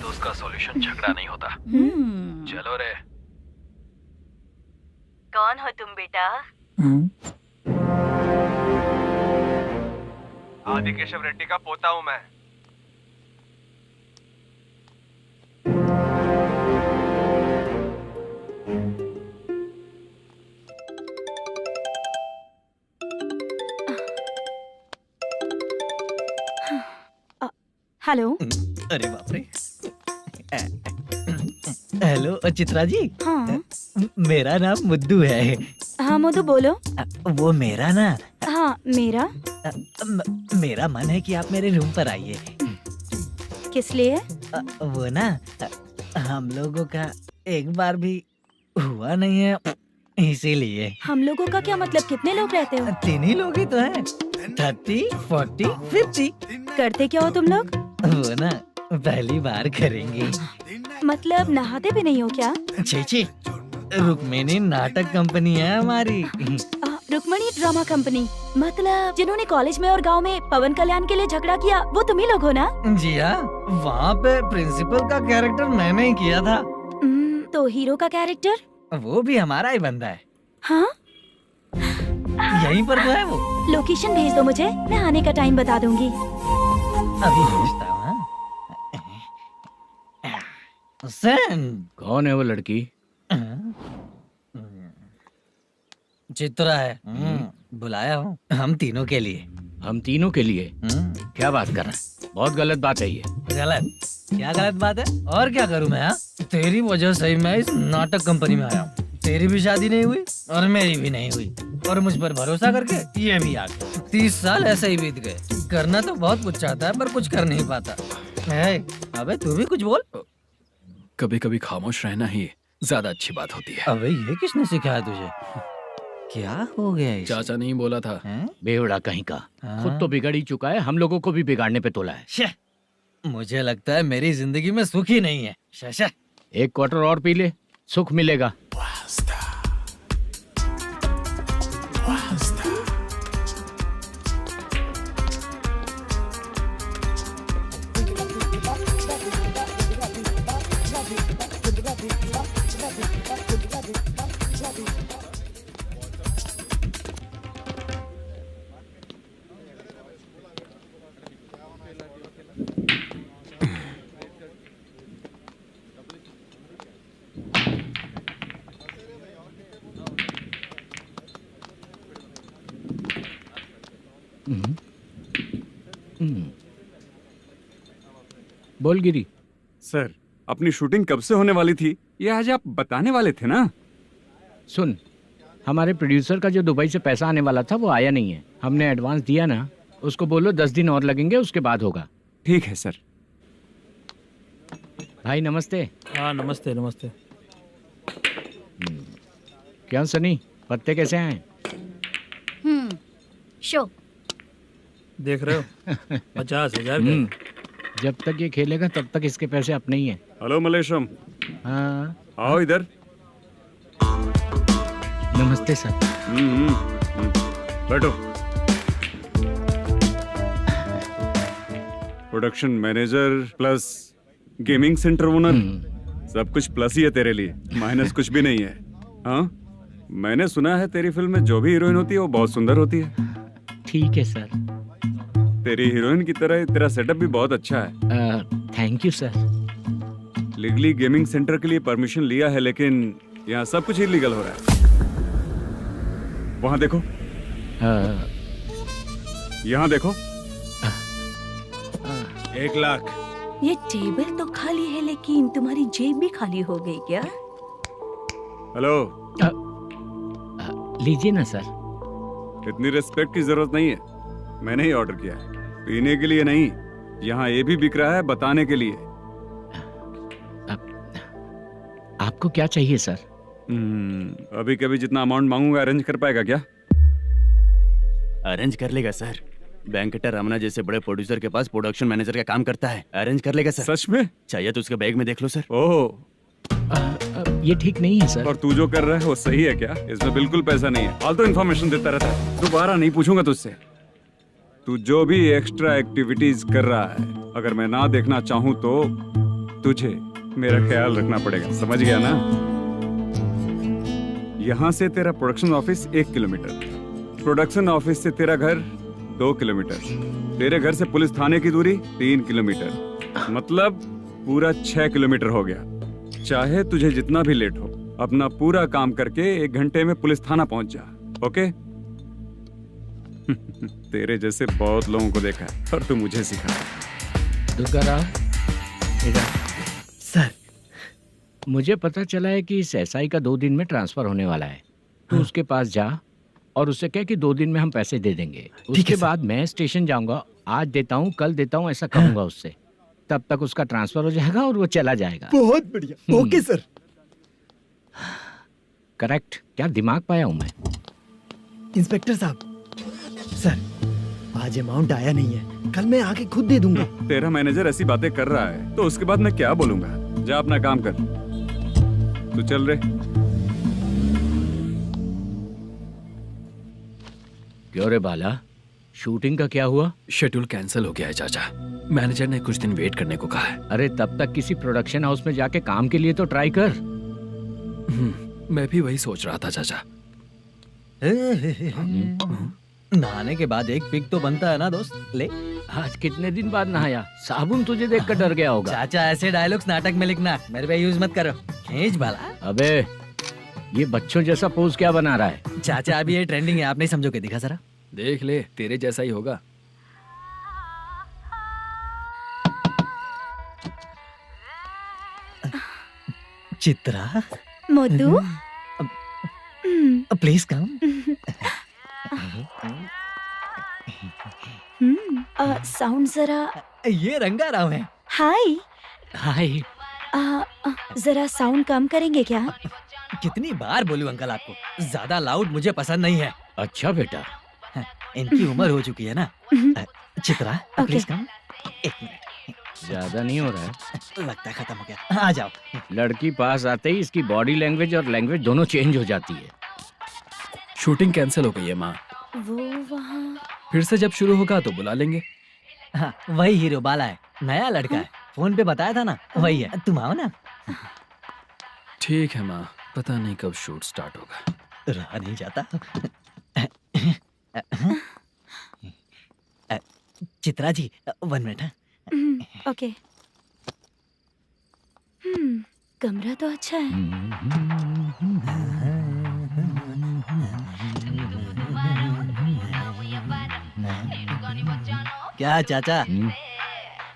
तो उसका सॉल्यूशन झगड़ा नहीं होता। चलो रे। कौन हो तुम बेटा? आदि केशव रेड्डी का पोता हूँ मैं। हेलो। अरे बाप रे। हेलो चित्रा जी। हाँ मेरा नाम मुद्दू है। हाँ मधु बोलो। वो मेरा ना हाँ मेरा। मेरा मन है कि आप मेरे रूम पर आइए। किस लिए? वो ना हम लोगों का एक बार भी हुआ नहीं है, इसीलिए। हम लोगों का क्या मतलब? कितने लोग रहते हो? 3 ही लोग ही तो हैं। 30, 40, 50। करते क्या हो तुम लोग? वो ना पहली बार करेंगे। मतलब नहाते भी नहीं हो क्या? छी, रुक्मिणी नाटक कंपनी है हमारी। Rukmani drama company. मतलब जिन्होंने कॉलेज में और गांव में पवन कल्याण के लिए झगड़ा किया वो तुम ही लोग हो ना? जी हाँ, वहाँ पे प्रिंसिपल का कैरेक्टर मैंने ही किया था। तो हीरो का कैरेक्टर? वो भी हमारा ही बंदा है। हाँ यहीं पर तो है वो। लोकेशन भेज दो मुझे, मैं आने का टाइम बता दूंगी। अभी भेजता हूँ। कौन है वो लड़की? चित्रा है। बुलाया हूँ हम तीनों के लिए। हम तीनों के लिए? क्या बात कर रहा है? बहुत गलत बात है ये। गलत? क्या गलत बात है? और क्या करूँ मैं? तेरी वजह से ही मैं इस नाटक कंपनी में आया हूँ। तेरी भी शादी नहीं हुई और मेरी भी नहीं हुई, और मुझ पर भरोसा करके ये भी आ गया। 30 साल ऐसे ही बीत गए। करना तो बहुत कुछ चाहता है पर कुछ कर नहीं पाता। अबे तू भी कुछ बोल। कभी कभी खामोश रहना ही ज्यादा अच्छी बात होती है। अबे ये किसने सिखाया तुझे? क्या हो गया इसे? चाचा नहीं बोला था। बेवड़ा कहीं का। खुद तो बिगड़ ही चुका है, हम लोगों को भी बिगाड़ने पे तोला है। मुझे लगता है मेरी जिंदगी में सुख ही नहीं है। शशा, 1 क्वार्टर और पी ले, सुख मिलेगा। बोल गिरी। सर, अपनी शूटिंग कब से होने वाली थी ये आज आप बताने वाले थे ना? सुन, हमारे प्रोड्यूसर का जो दुबई से पैसा आने वाला था वो आया नहीं है। हमने एडवांस दिया ना, उसको बोलो 10 दिन और लगेंगे, उसके बाद होगा। ठीक है सर। भाई नमस्ते। हाँ नमस्ते नमस्ते। क्या सनी, पत्ते कैसे आए? शो देख रहे हो 50,000 का। जब तक ये खेलेगा तब तक इसके पैसे अपने ही हैं। हेलो मलेशम। हाँ आओ इधर। नमस्ते सर। बैठो। Production manager plus gaming centre owner, सब कुछ प्लस ही है तेरे लिए, माइनस कुछ भी नहीं है। हाँ, मैंने सुना है तेरी फिल्म में जो भी हीरोइन होती है वो बहुत सुंदर होती है। ठीक है सर। तेरी हीरोइन की तरह तेरा सेटअप भी बहुत अच्छा है। Thank you sir. Legally gaming centre के लिए परमिशन लिया है, लेकिन यहाँ सब कुछ इलीगल हो रहा है। वहाँ देखो। यहाँ देखो। 1 लाख। ये टेबल तो खाली है लेकिन तुम्हारी जेब भी खाली हो गई क्या? हेलो। लीजिए ना सर। इतनी रिस्पेक्ट की जरूरत नहीं है, मैंने ही ऑर्डर किया है। पीने के लिए नहीं, यहाँ ये भी बिक रहा है बताने के लिए। आपको क्या चाहिए सर? अभी कभी जितना अमाउंट मांगूंगा अरेंज कर पाएगा क्या? अरेंज कर लेगा सर। वेंकटा रमना जैसे बड़े प्रोड्यूसर के पास प्रोडक्शन मैनेजर का काम करता है, अरेंज कर लेगा सर। सच में? चाहिए तो उसके बैग में देख लो सर। ओह, ये ठीक नहीं है सर। और तू जो कर रहा है वो सही है क्या? इसमें बिल्कुल पैसा नहीं है, फालतू इन्फॉर्मेशन देता रहता है। दोबारा नहीं पूछूंगा तुझसे। तू जो भी एक्स्ट्रा एक्टिविटीज कर रहा है, अगर मैं ना देखना चाहूं तो तुझे मेरा ख्याल रखना पड़ेगा, समझ गया ना? यहाँ से तेरा production office 1 kilometre, production office से तेरा घर 2 किलोमीटर, तेरे घर से पुलिस थाने की दूरी 3 किलोमीटर, मतलब पूरा 6 किलोमीटर हो गया। चाहे तुझे जितना भी लेट हो, अपना पूरा काम करके 1 घंटे में पुलिस थाना पहुंच जा, ओके? तेरे जैसे बहुत लोगों को देखा है और तू मुझे सिखा। सर, मुझे पता चला है कि इस एसआई का 2 दिन में ट्रांसफर होने वाला है। तो उसके पास जा और उससे कह कि 2 दिन में हम पैसे दे देंगे। उसके बाद मैं स्टेशन जाऊंगा, आज देता हूँ कल देता हूँ ऐसा कहूंगा उससे। तब तक उसका ट्रांसफर हो जाएगा और वो चला जाएगा। बहुत बढ़िया, ओके सर। करेक्ट, क्या दिमाग पाया हूँ मैं। इंस्पेक्टर साहब, सर आज अमाउंट आया नहीं है, कल मैं आके खुद दे दूंगा। तेरा मैनेजर ऐसी बातें कर रहा है तो उसके बाद मैं क्या बोलूंगा? जा अपना काम कर, तू चल रे। क्यों रे बाला, शूटिंग का क्या हुआ? शेड्यूल कैंसिल हो गया है चाचा। मैनेजर ने कुछ दिन वेट करने को कहा है। अरे तब तक किसी प्रोडक्शन हाउस में जाके काम के लिए तो ट्राई कर। मैं भी वही सोच रहा था चाचा। नहाने के बाद एक पिक तो बनता है ना दोस्त। ले, आज कितने दिन बाद नहाया? साबुन तुझे देखकर डर गया होगा। चाचा ऐसे डायलॉग्स नाटक में लिखना, मेरे पे यूज मत करो। खींच बाला। अबे ये बच्चों जैसा पोज क्या बना रहा है? चाचा अभी ये ट्रेंडिंग है, आप नहीं समझोगे, दिखा जरा। देख ले, तेरे जैसा ही होगा। Chitra, Modu, please come. Sound जरा। ये रंगाराव है। हाय। हाय। जरा साउंड कम करेंगे क्या? कितनी बार बोलूं अंकल आपको, ज्यादा लाउड मुझे पसंद नहीं है। अच्छा बेटा, इनकी उम्र हो चुकी है ना। Chitra, please come. 1 मिनट, ज्यादा नहीं हो रहा है? लगता है खत्म हो गया। आ जाओ। लड़की पास आते ही इसकी बॉडी लैंग्वेज और लैंग्वेज दोनों चेंज हो जाती है। शूटिंग कैंसिल हो गई है माँ। वो वहाँ। फिर से जब शुरू होगा तो बुला लेंगे। हाँ, वही हीरो बाला है, नया लड़का है। फोन पे बताया था ना, वही है। तुम आओ ना। ठीक है माँ, पता नहीं कब शूट स्टार्ट होगा। रहा नहीं जाता। चित्रा जी 1 मिनट। ओके। कमरा तो अच्छा है। क्या चाचा,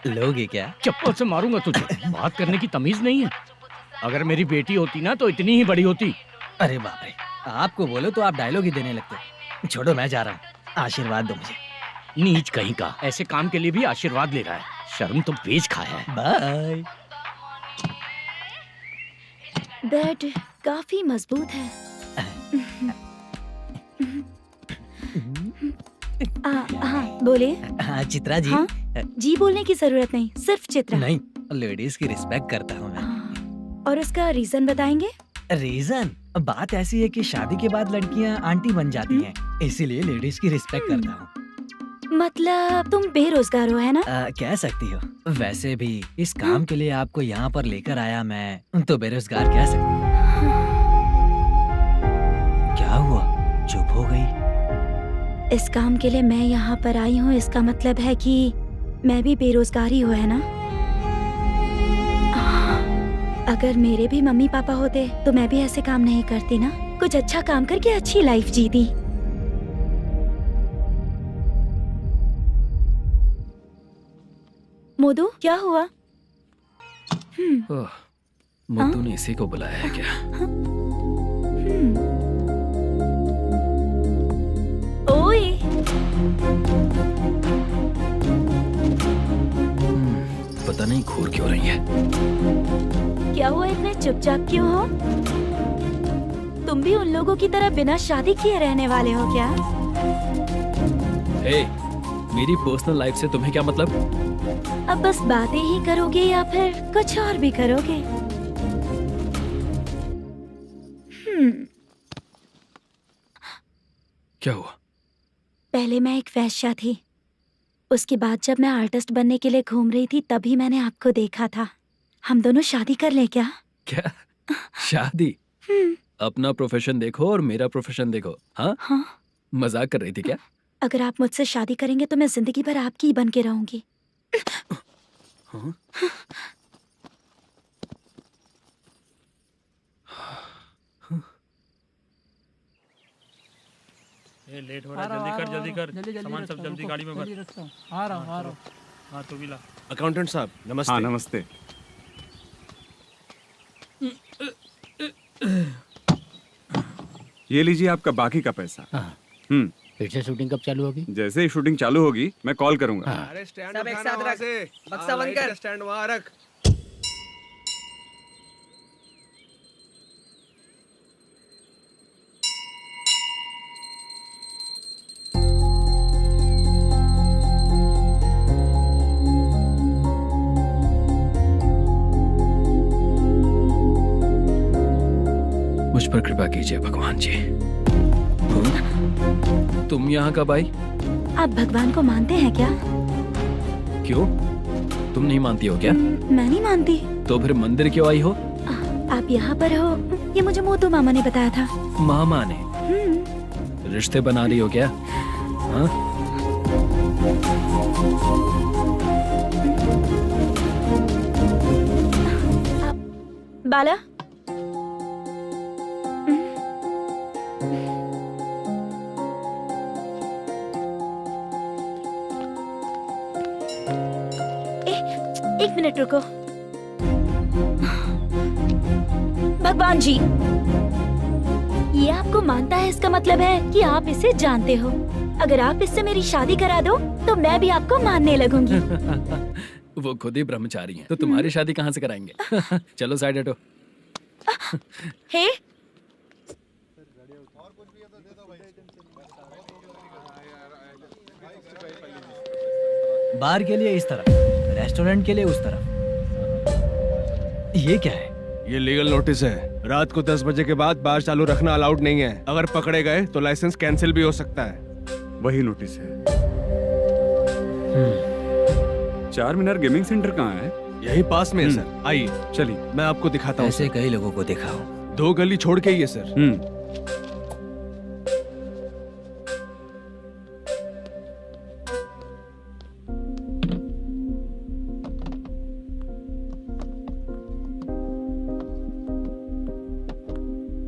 लोगे क्या? चप्पल से मारूंगा तुझे। बात करने की तमीज नहीं है। अगर मेरी बेटी होती ना तो इतनी ही बड़ी होती। अरे बाप रे, आपको बोलो तो आप डायलॉग ही देने लगते। छोड़ो, मैं जा रहा हूँ, आशीर्वाद दो मुझे। नीच कहीं का, ऐसे काम के लिए भी आशीर्वाद ले रहा है। शर्म तो बेच खाया है। बाय। बेड काफी मजबूत है। हाँ बोले। हाँ चित्रा जी। हाँ? जी बोलने की जरूरत नहीं, सिर्फ चित्रा। नहीं, लेडीज की रिस्पेक्ट करता हूँ मैं। और उसका रीजन बताएंगे? रीजन? बात ऐसी है कि शादी के बाद लड़कियाँ आंटी बन जाती हैं, इसीलिए लेडीज की रिस्पेक्ट करता हूँ। मतलब तुम बेरोजगार हो, है ना? कह सकती हो। वैसे भी इस काम के लिए आपको यहाँ पर लेकर आया मैं, तो बेरोजगार कह सकती हूँ। क्या हुआ, चुप हो गई? इस काम के लिए मैं यहाँ पर आई हूँ, इसका मतलब है कि मैं भी बेरोजगार ही हूँ, है ना? अगर मेरे भी मम्मी पापा होते तो मैं भी ऐसे काम नहीं करती ना। कुछ अच्छा काम करके अच्छी लाइफ जीती। मोदू, क्या हुआ? मुद्दू ने इसी को बुलाया है क्या? ओए। पता नहीं घूर क्यों रही है। क्या हुआ, इतने चुपचाप क्यों हो? तुम भी उन लोगों की तरह बिना शादी किए रहने वाले हो क्या? हे, मेरी पर्सनल लाइफ से तुम्हें क्या मतलब? अब बस बातें ही करोगे या फिर कुछ और भी करोगे? क्या हुआ? पहले मैं एक वेश्या थी, उसके बाद जब मैं आर्टिस्ट बनने के लिए घूम रही थी तभी मैंने आपको देखा था। हम दोनों शादी कर लें क्या? क्या शादी? अपना प्रोफेशन देखो और मेरा प्रोफेशन देखो। हाँ हाँ। मजाक कर रही थी क्या? अगर आप मुझसे शादी करेंगे तो मैं जिंदगी भर आपकी ही बन के रहूंगी। हाँ? ये लेट हो रहा है, जल्दी कर सामान सब जल्दी गाड़ी में भर। आ रहा हूँ। हाँ तो भी ला। अकाउंटेंट साहब नमस्ते। हाँ नमस्ते। ये लीजिए आपका बाकी का पैसा। फिर से शूटिंग कब चालू होगी? जैसे ही शूटिंग चालू होगी मैं कॉल करूंगा। अरे स्टैंड सब एक साथ रख, बक्सा बंद कर, स्टैंड वहाँ रख। मुझ पर कृपा कीजिए भगवान जी। तुम यहाँ कब आई? आप भगवान को मानते हैं क्या? क्यों? तुम नहीं मानती हो क्या? मैं नहीं मानती। तो फिर मंदिर क्यों आई हो? आप यहाँ पर हो ये मुझे मोटू मामा ने बताया था। मामा ने? रिश्ते बना रही हो क्या? हाँ? बाला एक मिनट रुको। भगवान जी ये आपको मानता है इसका मतलब है कि आप इसे जानते हो। अगर आप इससे मेरी शादी करा दो तो मैं भी आपको मानने लगूंगी। वो खुद ही ब्रह्मचारी हैं, तो तुम्हारी शादी कहाँ से कराएंगे? चलो साइड हटो। हे बार के लिए इस तरफ, रेस्टोरेंट के लिए उस तरफ। ये क्या है? ये लीगल नोटिस है। रात को 10 बजे के बाद बार चालू रखना अलाउड नहीं है। अगर पकड़े गए तो लाइसेंस कैंसिल भी हो सकता है। वही नोटिस है। चार मीनार गेमिंग सेंटर कहाँ है? यही पास में है सर। आइए चलिए मैं आपको दिखाता हूँ। ऐसे कई लोगों को देखा हूँ। 2 गली छोड़ के ही है सर।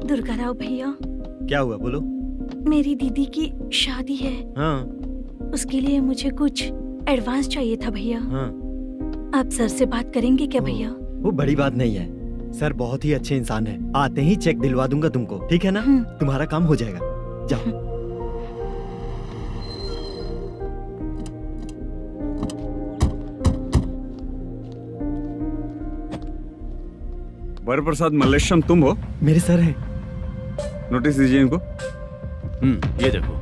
दुर्गा राव भैया, क्या हुआ बोलो। मेरी दीदी की शादी है। हाँ उसके लिए मुझे कुछ एडवांस चाहिए था भैया। हाँ। आप सर से बात करेंगे क्या भैया? वो बड़ी बात नहीं है, सर बहुत ही अच्छे इंसान है। आते ही चेक दिलवा दूंगा तुमको, ठीक है ना? तुम्हारा काम हो जाएगा। जाओ। वर प्रसाद मल्लेश्वरम तुम हो? मेरे सर है। नोटिस दीजिए इनको। ये देखो।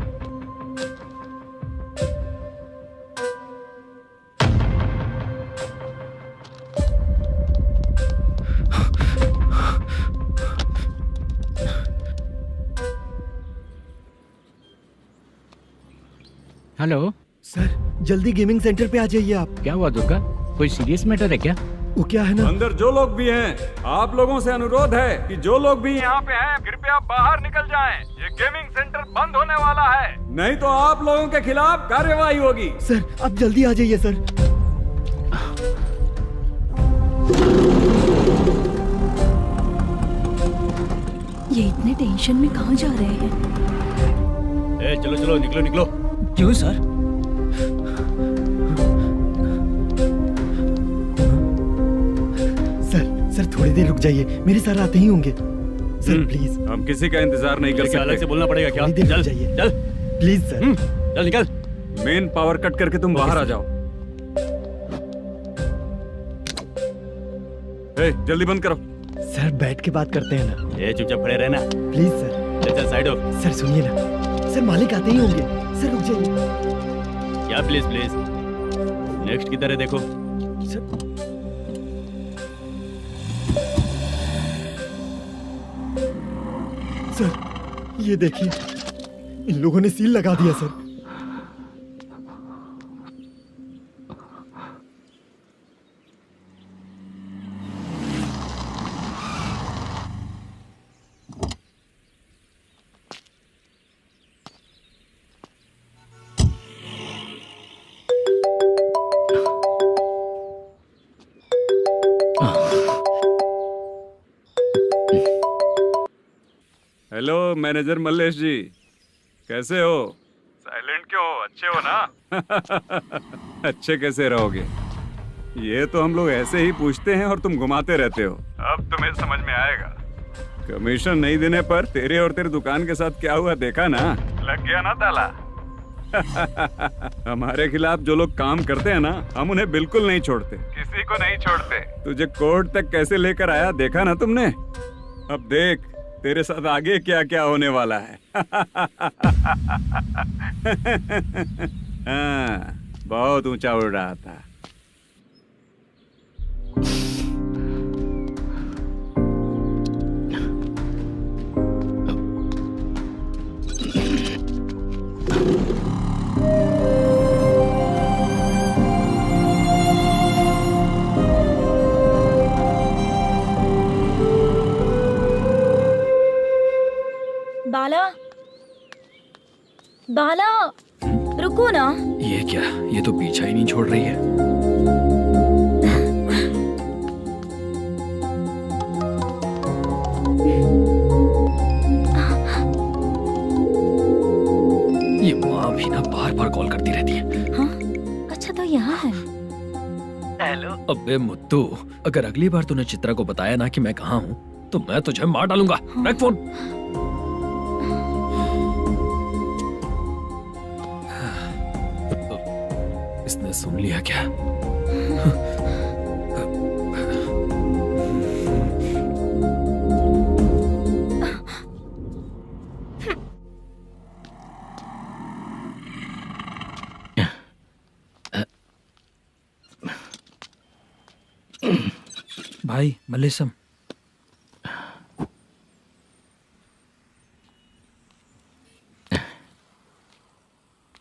हेलो सर जल्दी गेमिंग सेंटर पे आ जाइए आप। क्या हुआ दुर्गा? कोई सीरियस मैटर है क्या? वो क्या है ना, अंदर जो लोग भी हैं, आप लोगों से अनुरोध है कि जो लोग भी यहाँ पे हैं कृपया बाहर निकल जाएं। ये गेमिंग सेंटर बंद होने वाला है, नहीं तो आप लोगों के खिलाफ कार्यवाही होगी। सर आप जल्दी आ जाइए सर। ये इतने टेंशन में कहाँ जा रहे हैं? चलो चलो निकलो निकलो। क्यों सर? सर थोड़ी देर रुक जाइए, मेरे सर आते ही होंगे। Sir please. हम किसी का इंतजार नहीं कर सकते। अलग से बोलना पड़ेगा क्या? थोड़ी देर रुक चल जाइए चल प्लीज सर। चल निकल। मेन पावर कट करके तुम बाहर आ जाओ। जल्दी बंद करो। सर बैठ के बात करते हैं ना। ये चुपचाप खड़े रहना। Please sir. चल चल साइड हो। सर सुनिए ना, सर मालिक आते ही होंगे। सर रुक जाइए। क्या प्लीज प्लीज? नेक्स्ट की तरह देखो। सर ये देखिए, इन लोगों ने सील लगा दिया सर। हेलो मैनेजर मल्लेश जी, कैसे हो? साइलेंट क्यों हो? अच्छे हो ना? अच्छे कैसे रहोगे? ये तो हम लोग ऐसे ही पूछते हैं और तुम घुमाते रहते हो। अब तुम्हें समझ में आएगा। कमीशन नहीं देने पर तेरे और तेरी दुकान के साथ क्या हुआ देखा ना? लग गया ना ताला। हमारे खिलाफ जो लोग काम करते हैं ना, हम उन्हें बिल्कुल नहीं छोड़ते, किसी को नहीं छोड़ते। तुझे कोर्ट तक कैसे लेकर आया देखा ना तुमने? अब देख तेरे साथ आगे क्या क्या होने वाला है। हाँ, बहुत ऊंचा उड़ रहा था। बाला, बाला, रुको ना। ये क्या? ये तो पीछा ही नहीं छोड़ रही है। ये माँ भी ना बार बार कॉल करती रहती है। हाँ? अच्छा तो यहाँ है। हेलो। अबे मुत्तू, अगर अगली बार तूने चित्रा को बताया ना कि मैं कहाँ हूँ तो मैं तुझे मार डालूंगा। रख फोन। इसने सुन लिया क्या? भाई मल्लेशम,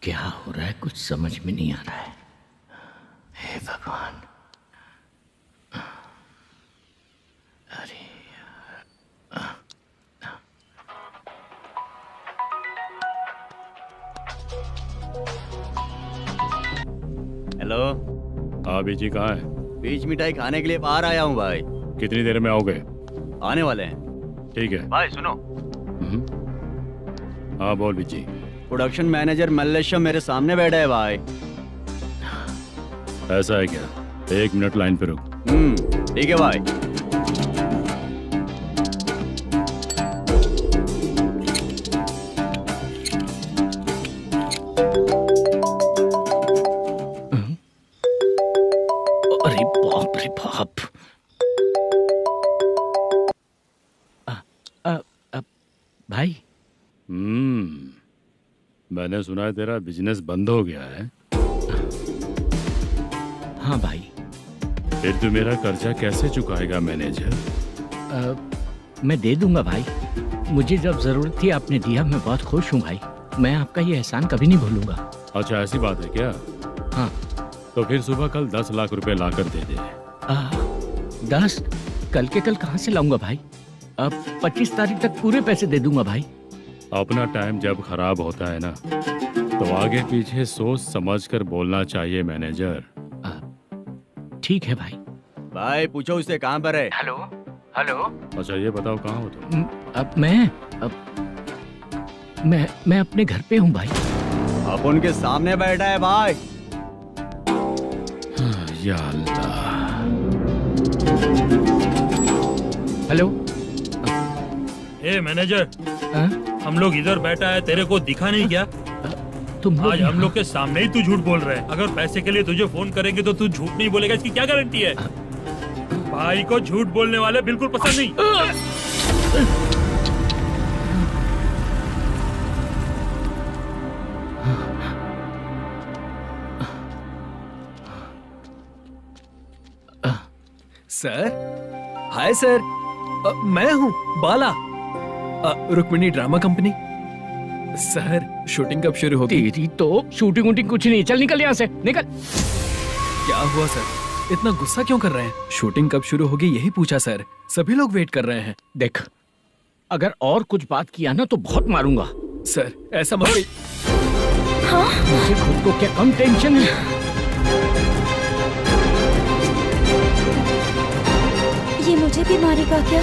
क्या हो रहा है कुछ समझ में नहीं आ रहा है। हे भगवान, अरे हेलो। हाँ बीजी कहाँ है? बीज मिठाई खाने के लिए बाहर आया हूँ भाई। कितनी देर में आओगे? आने वाले हैं। ठीक है भाई सुनो, हाँ बोल बीजी। प्रोडक्शन मैनेजर मल्लेशम मेरे सामने बैठा है भाई। ऐसा है क्या? 1 मिनट लाइन पे रुक। ठीक है भाई। अरे बाप रे बाप। भाई मैंने सुना है तेरा बिजनेस बंद हो गया है। हाँ भाई। फिर तू मेरा कर्जा कैसे चुकाएगा मैनेजर? मैं दे दूंगा भाई, मुझे जब जरूरत थी आपने दिया, मैं बहुत खुश हूँ भाई। मैं आपका ये एहसान कभी नहीं भूलूंगा। अच्छा ऐसी बात है क्या? हाँ। तो फिर सुबह कल 10 लाख रुपए लाकर दे दे। 10? कल के कल कहाँ से लाऊंगा भाई? अब 25 तारीख तक पूरे पैसे दे दूंगा भाई। अपना टाइम जब खराब होता है ना, तो आगे पीछे सोच समझ कर बोलना चाहिए मैनेजर। ठीक है भाई। भाई पूछो उससे कहाँ पर है। Hello hello. अच्छा ये बताओ कहाँ हो तुम? अब मैं अपने घर पे हूँ भाई। अब उनके सामने बैठा है भाई। या अल्लाह। हेलो। ए मैनेजर, हम लोग इधर बैठा है, तेरे को दिखा नहीं क्या? तुम आज हम लोग के सामने ही तू झूठ बोल रहा है। अगर पैसे के लिए तुझे फोन करेंगे तो तू झूठ नहीं बोलेगा, इसकी क्या गारंटी है? भाई को झूठ बोलने वाले बिल्कुल पसंद नहीं। सर, हाय सर, मैं हूँ Bala, Rukmini drama company. Sir shooting कब शुरू होगी? तेरी तो शूटिंग वूटिंग कुछ नहीं, चल निकल यहाँ से, निकल। क्या हुआ सर, इतना गुस्सा क्यों कर रहे हैं? शूटिंग कब शुरू होगी यही पूछा सर, सभी लोग वेट कर रहे हैं। देख, अगर और कुछ बात किया ना तो बहुत मारूंगा। सर ऐसा मत। हाँ? मुझे खुद को क्या कम टेंशन है? ये मुझे भी मारेगा क्या?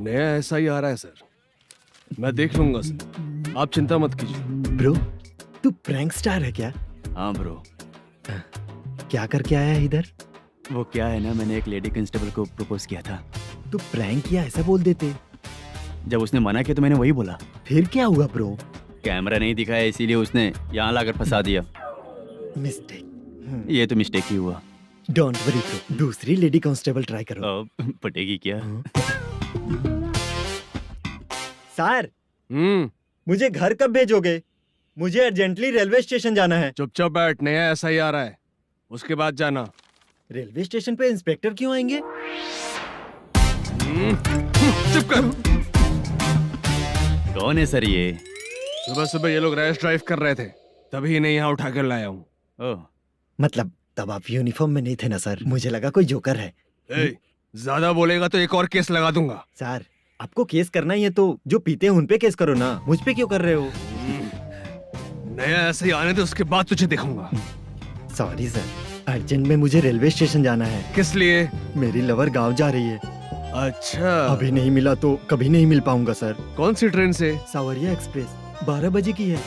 नया ऐसा ही आ रहा है सर, मैं देख लूंगा सर, आप चिंता मत कीजिए। ब्रो तू प्रैंक स्टार है क्या? हाँ ब्रो। क्या करके आया है इधर? वो क्या है ना, मैंने एक लेडी कांस्टेबल को प्रपोज किया था। तू प्रैंक किया ऐसा बोल देते। जब उसने मना किया तो मैंने वही बोला। फिर क्या हुआ ब्रो? कैमरा नहीं दिखाया इसीलिए उसने यहाँ लाकर फंसा दिया। मिस्टेक। ये तो मिस्टेक ही हुआ। डोंट वरी ब्रो, दूसरी लेडी कांस्टेबल ट्राई करो। पटेगी क्या? सर मुझे घर कब भेजोगे? मुझे अर्जेंटली रेलवे स्टेशन जाना है। चुपचाप बैठ, नया ऐसा ही आ रहा है, उसके बाद जाना। रेलवे स्टेशन पे इंस्पेक्टर क्यों आएंगे? चुप कर। कौन है सर ये? सुबह सुबह ये लोग रैश ड्राइव कर रहे थे, तभी इन्हें यहाँ उठा कर लाया हूँ। मतलब तब आप यूनिफॉर्म में नहीं थे ना सर, मुझे लगा कोई जोकर है। ज्यादा बोलेगा तो एक और केस लगा दूंगा। सर आपको केस करना ही है तो जो पीते हैं उन पे केस करो ना, मुझ पे क्यों कर रहे हो? नया ऐसे ही आने दो, उसके बाद तुझे दिखाऊंगा। सॉरी सर, अर्जेंट में मुझे रेलवे स्टेशन जाना है। किस लिए? मेरी लवर गांव जा रही है। अच्छा, अभी नहीं मिला तो कभी नहीं मिल पाऊंगा सर। कौन सी ट्रेन से? सावरिया एक्सप्रेस, 12 बजे की है।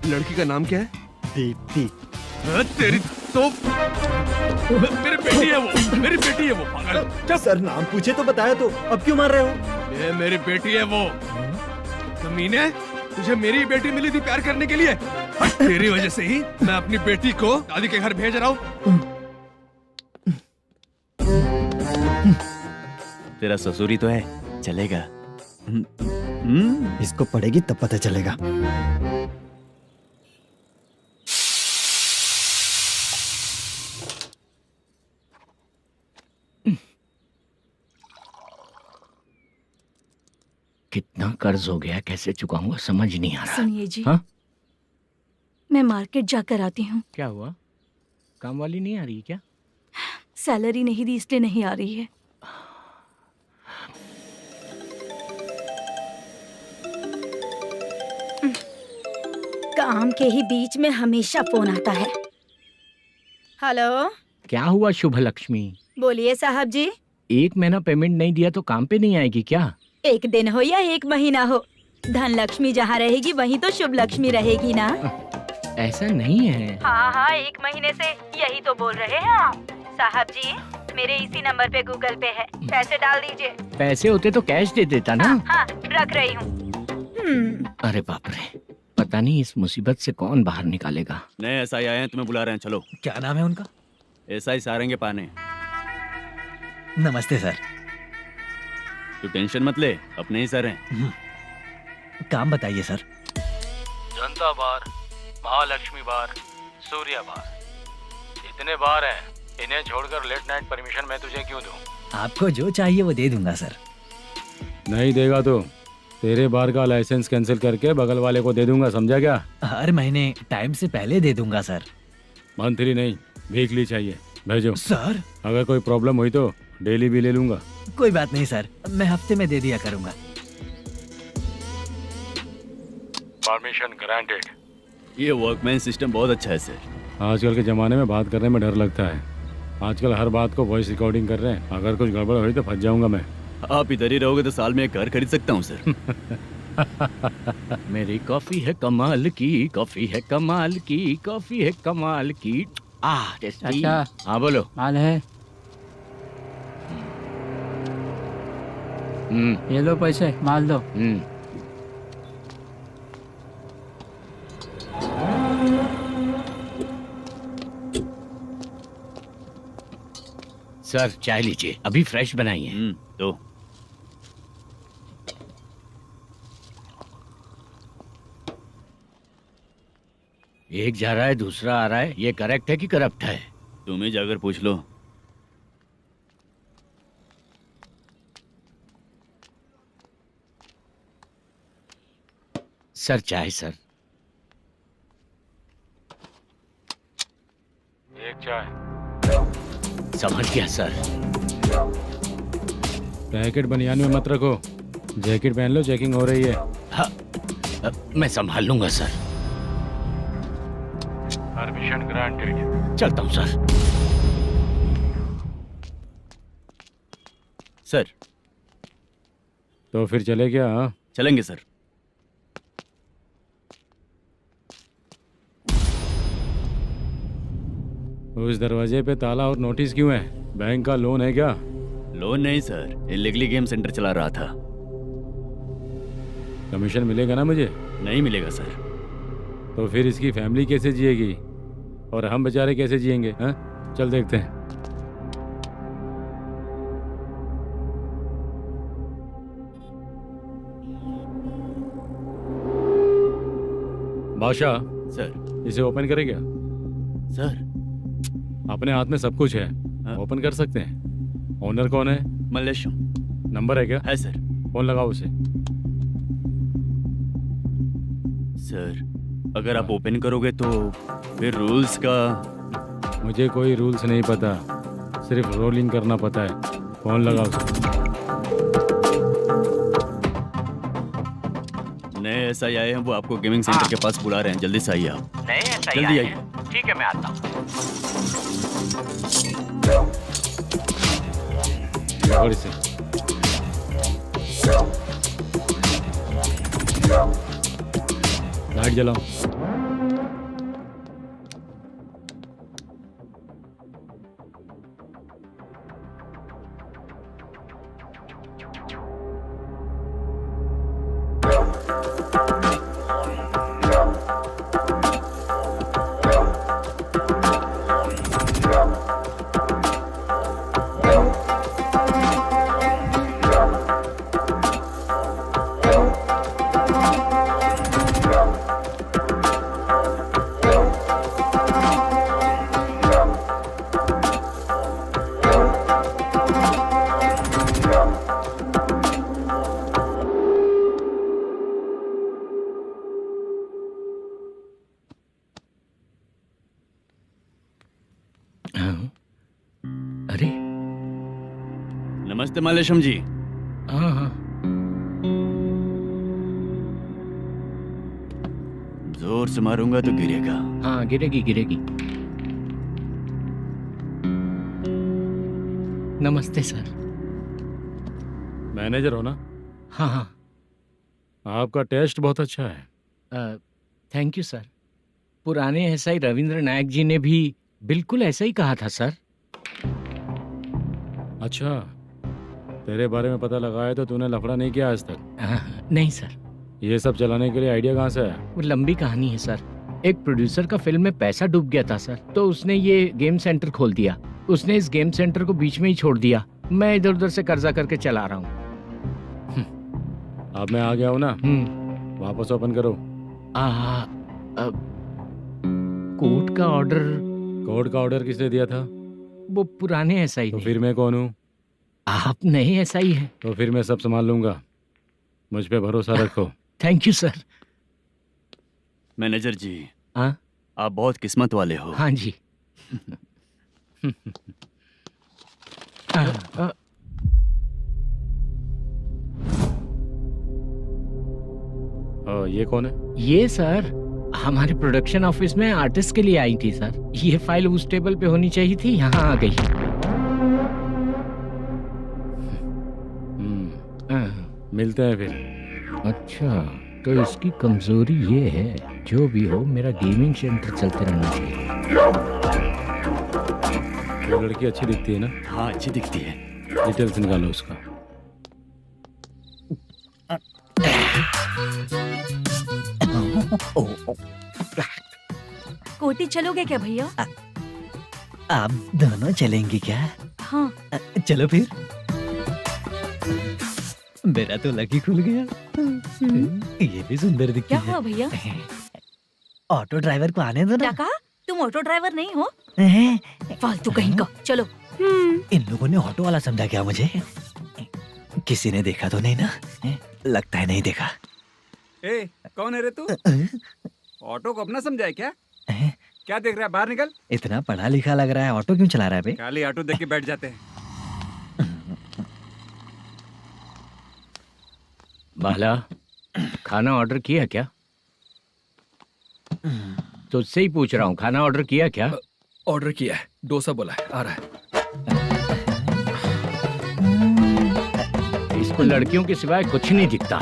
लड़की का नाम क्या है? दीप्ति। तेरी तो मेरी बेटी है वो, मेरी बेटी है वो। पागल। सर नाम पूछे तो बताया तो अब क्यों मार रहे हो? ये मेरी बेटी है वो। कमीने, तुझे मेरी बेटी मिली थी प्यार करने के लिए, तेरी वजह से ही मैं अपनी बेटी को दादी के घर भेज रहा हूँ। तेरा ससुरी तो है, चलेगा। इसको पढ़ेगी तब पता चलेगा। कितना कर्ज हो गया, कैसे चुकाऊंगा समझ नहीं आ रहा। सुनिए जी, हाँ? मैं मार्केट जाकर आती हूँ। क्या हुआ? काम वाली नहीं आ रही क्या? सैलरी नहीं दी इसलिए नहीं आ रही है। काम के ही बीच में हमेशा फोन आता है। हेलो, क्या हुआ शुभ लक्ष्मी? बोलिए साहब जी। एक महीना पेमेंट नहीं दिया तो काम पे नहीं आएगी क्या? एक दिन हो या एक महीना हो, धन लक्ष्मी जहाँ रहेगी वहीं तो शुभ लक्ष्मी रहेगी ना। ऐसा नहीं है। हाँ हाँ, एक महीने से यही तो बोल रहे हैं आप। साहब जी, मेरे इसी नंबर पे गूगल पे है, पैसे डाल दीजिए। पैसे होते तो कैश दे देता ना। हाँ, रख रही हूँ। अरे बाप रे, पता नहीं इस मुसीबत से कौन बाहर निकालेगा। नए एसआई आए हैं, तुम्हें बुला रहे हैं, चलो। क्या नाम है उनका? एसआई सारंगे पाने। नमस्ते सर। तू टेंशन मत ले, अपने ही सर हैं। काम बताइए सर। जनता बार, महालक्ष्मी बार, सूर्या बार, इतने बार हैं, इन्हें छोड़कर लेट नाइट परमिशन मैं तुझे क्यों दूं? आपको जो चाहिए वो दे दूंगा सर। नहीं देगा तो तेरे बार का लाइसेंस कैंसिल करके बगल वाले को दे दूंगा, समझा क्या? हर महीने टाइम से पहले दे दूंगा सर। मंथली नहीं, वीकली चाहिए, भेजो। सर अगर कोई प्रॉब्लम हुई तो डेली भी ले लूंगा। कोई बात नहीं सर, मैं हफ्ते में दे दिया करूंगा। Permission granted. ये वर्कमैन सिस्टम बहुत अच्छा है सर। आजकल के ज़माने में बात करने में डर लगता है। आजकल हर बात को वॉइस रिकॉर्डिंग कर रहे हैं, अगर कुछ गड़बड़ हुई तो फंस जाऊंगा मैं। आप इधर ही रहोगे तो साल में एक घर खरीद सकता हूँ सर। मेरी कॉफी है कमाल की, कॉफी है कमाल की, कॉफी है कमाल की। टेस्टी। अच्छा। हाँ बोलो। माल है, ये लो पैसे, माल दो। सर चाय लीजिए, अभी फ्रेश बनाई है। तो एक जा रहा है दूसरा आ रहा है, ये करेक्ट है कि करप्ट है? तुम ही जाकर पूछ लो। सर चाय सर। एक चाय। समझ गया सर। पैकेट बनियान में मत रखो, जैकेट पहन लो, चेकिंग हो रही है। हाँ, मैं संभाल लूंगा सर। Permission granted. चलता हूँ सर। सर तो फिर चले क्या? हाँ? चलेंगे सर। उस दरवाजे पे ताला और नोटिस क्यों है? बैंक का लोन है क्या? लोन नहीं सर, इलीगली गेम सेंटर चला रहा था। कमीशन मिलेगा ना मुझे? नहीं मिलेगा सर। तो फिर इसकी फैमिली कैसे जिएगी और हम बेचारे कैसे जिएंगे? हाँ, चल देखते हैं। बादशाह सर। इसे ओपन करे क्या? सर अपने हाथ में सब कुछ है, ओपन कर सकते हैं। ओनर कौन है? मल्लेशम। नंबर है क्या? है सर। फोन लगाओ उसे। सर अगर आप ओपन करोगे तो फिर रूल्स का। मुझे कोई रूल्स नहीं पता, सिर्फ रोलिंग करना पता है। फोन लगाओ उसे। नए एसआई आए हैं, वो आपको गेमिंग सेंटर के पास बुला रहे हैं। जल्दी से आइए आप। नए एसआई जल्दी आए आइए। हैं। ठीक है, मैं आता हूँ। पकड़ इसे। लाइट जलाओ। अरे नमस्ते मल्लेशम जी। हाँ हाँ, जोर से मारूंगा तो गिरेगा। हाँ गिरेगी गिरेगी। नमस्ते सर। मैनेजर हो ना? हाँ हाँ। आपका टेस्ट बहुत अच्छा है। Thank you sir. पुराने एसआई रविंद्र नायक जी ने भी बिल्कुल ऐसा ही कहा था सर। अच्छा, तेरे बारे में पता लगा है तो तूने लफड़ा नहीं किया आज तक? नहीं सर। ये सब चलाने के लिए आइडिया कहाँ से आया? वो लंबी कहानी है सर। एक प्रोड्यूसर का फिल्म में पैसा डूब गया था सर, तो उसने ये गेम सेंटर खोल दिया। उसने इस गेम सेंटर को बीच में ही छोड़ दिया। मैं इधर उधर से कर्जा करके चला रहा हूँ। अब मैं आ गया हूँ ना, वापस ओपन करो। कोर्ट का ऑर्डर। कोर्ट का ऑर्डर किसने दिया था? वो पुराने एसआई तो फिर मैं कौन हूँ? आप नए एसआई हैं। तो फिर मैं सब संभाल लूंगा, मुझ पे भरोसा रखो। Thank you sir. मैनेजर जी, हाँ आप बहुत किस्मत वाले हो। हाँ जी। ये कौन है? ये सर हमारे प्रोडक्शन ऑफिस में आर्टिस्ट के लिए आई थी सर। ये फाइल उस टेबल पे होनी चाहिए थी, यहाँ आ गई। मिलते हैं फिर। अच्छा, तो इसकी कमजोरी ये है। जो भी हो, मेरा गेमिंग सेंटर चलते रहना चाहिए। वो लड़की अच्छी दिखती है ना? हाँ अच्छी दिखती है। डिटेल्स निकालो उसका। कोटी चलोगे क्या भैया? आप दोनों चलेंगे क्या? हाँ। चलो फिर। मेरा तो लकी खुल गया। ये भी सुंदर दिखती क्या है। हुआ भैया? ऑटो ड्राइवर को आने दो क्या ना। कहा? तुम ऑटो ड्राइवर नहीं हो? फालतू कहीं का। चलो। इन लोगों ने ऑटो वाला समझा क्या मुझे? किसी ने देखा तो नहीं ना? लगता है नहीं देखा। ए, कौन है रे तू? ऑटो को अपना समझा है क्या? क्या देख रहा है? बाहर निकल। इतना पढ़ा लिखा लग रहा है, ऑटो क्यों चला रहा है बे? खाली ऑटो देख के बैठ जाते हैं। बाला, खाना ऑर्डर किया क्या? तो उससे ही पूछ रहा हूँ, खाना ऑर्डर किया क्या? ऑर्डर किया है, डोसा बोला है, आ रहा है। इस को लड़कियों के सिवाय कुछ नहीं दिखता।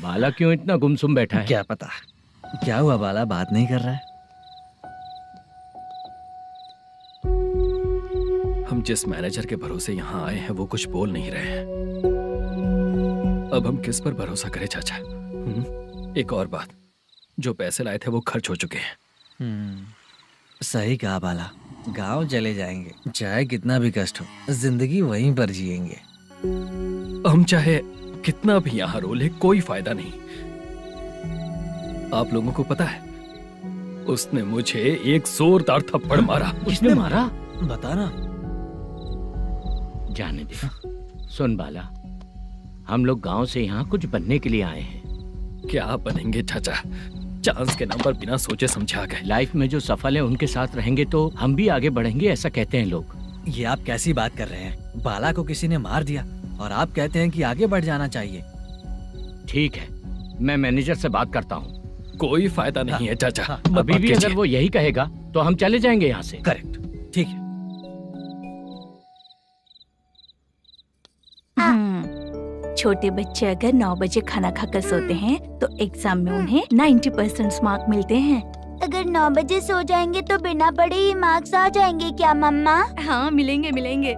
बाला क्यों इतना गुमसुम बैठा है? क्या पता क्या हुआ, बाला बात नहीं कर रहा है। हम जिस मैनेजर के भरोसे यहाँ आए हैं वो कुछ बोल नहीं रहे हैं। अब हम किस पर भरोसा करें चाचा? एक और बात, जो पैसे लाए थे वो खर्च हो चुके हैं। सही कहा बाला, गांव चले जाएंगे, चाहे कितना भी कष्ट हो, जिंदगी वहीं पर जिएंगे। हम चाहे कितना भी यहाँ रो ले, कोई फायदा नहीं। आप लोगों को पता है, उसने मुझे एक जोरदार थप्पड़ मारा। उसने मारा? बता ना। जाने दे। सुन बाला, हम लोग गांव से यहाँ कुछ बनने के लिए आए हैं। क्या बनेंगे चाचा? चांस के नाम पर बिना सोचे समझे आ गए। लाइफ में जो सफल है उनके साथ रहेंगे तो हम भी आगे बढ़ेंगे, ऐसा कहते हैं लोग। ये आप कैसी बात कर रहे हैं? बाला को किसी ने मार दिया और आप कहते हैं कि आगे बढ़ जाना चाहिए। ठीक है, मैं मैनेजर से बात करता हूँ। कोई फायदा नहीं है चाचा। अभी भी अगर वो यही कहेगा तो हम चले जाएंगे यहाँ से। करेक्ट, ठीक है। छोटे बच्चे अगर 9 बजे खाना खाकर सोते हैं तो एग्जाम में उन्हें 90% मार्क मिलते हैं। अगर 9 बजे सो जाएंगे तो बिना पढ़े ही मार्क्स आ जाएंगे क्या मम्मा? हाँ, मिलेंगे मिलेंगे।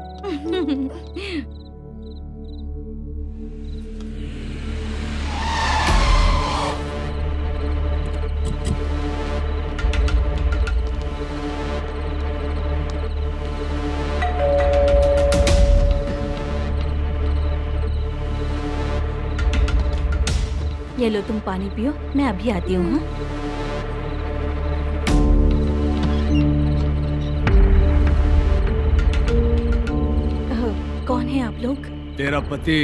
ये लो, तुम पानी पियो, मैं अभी आती हूँ। हाँ, कौन है आप लोग? तेरा पति।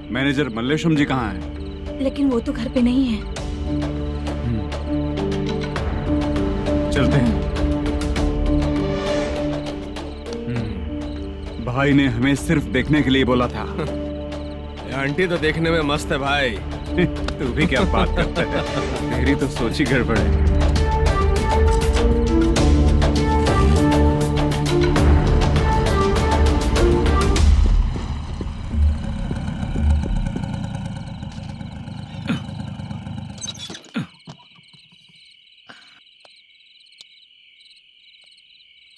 मैनेजर मल्लेशम जी कहाँ हैं? लेकिन वो तो घर पे नहीं है। चलते हैं। भाई ने हमें सिर्फ देखने के लिए बोला था। आंटी तो देखने में मस्त है भाई। तू भी क्या बात करता है? तेरी तो सोच ही गड़बड़ है।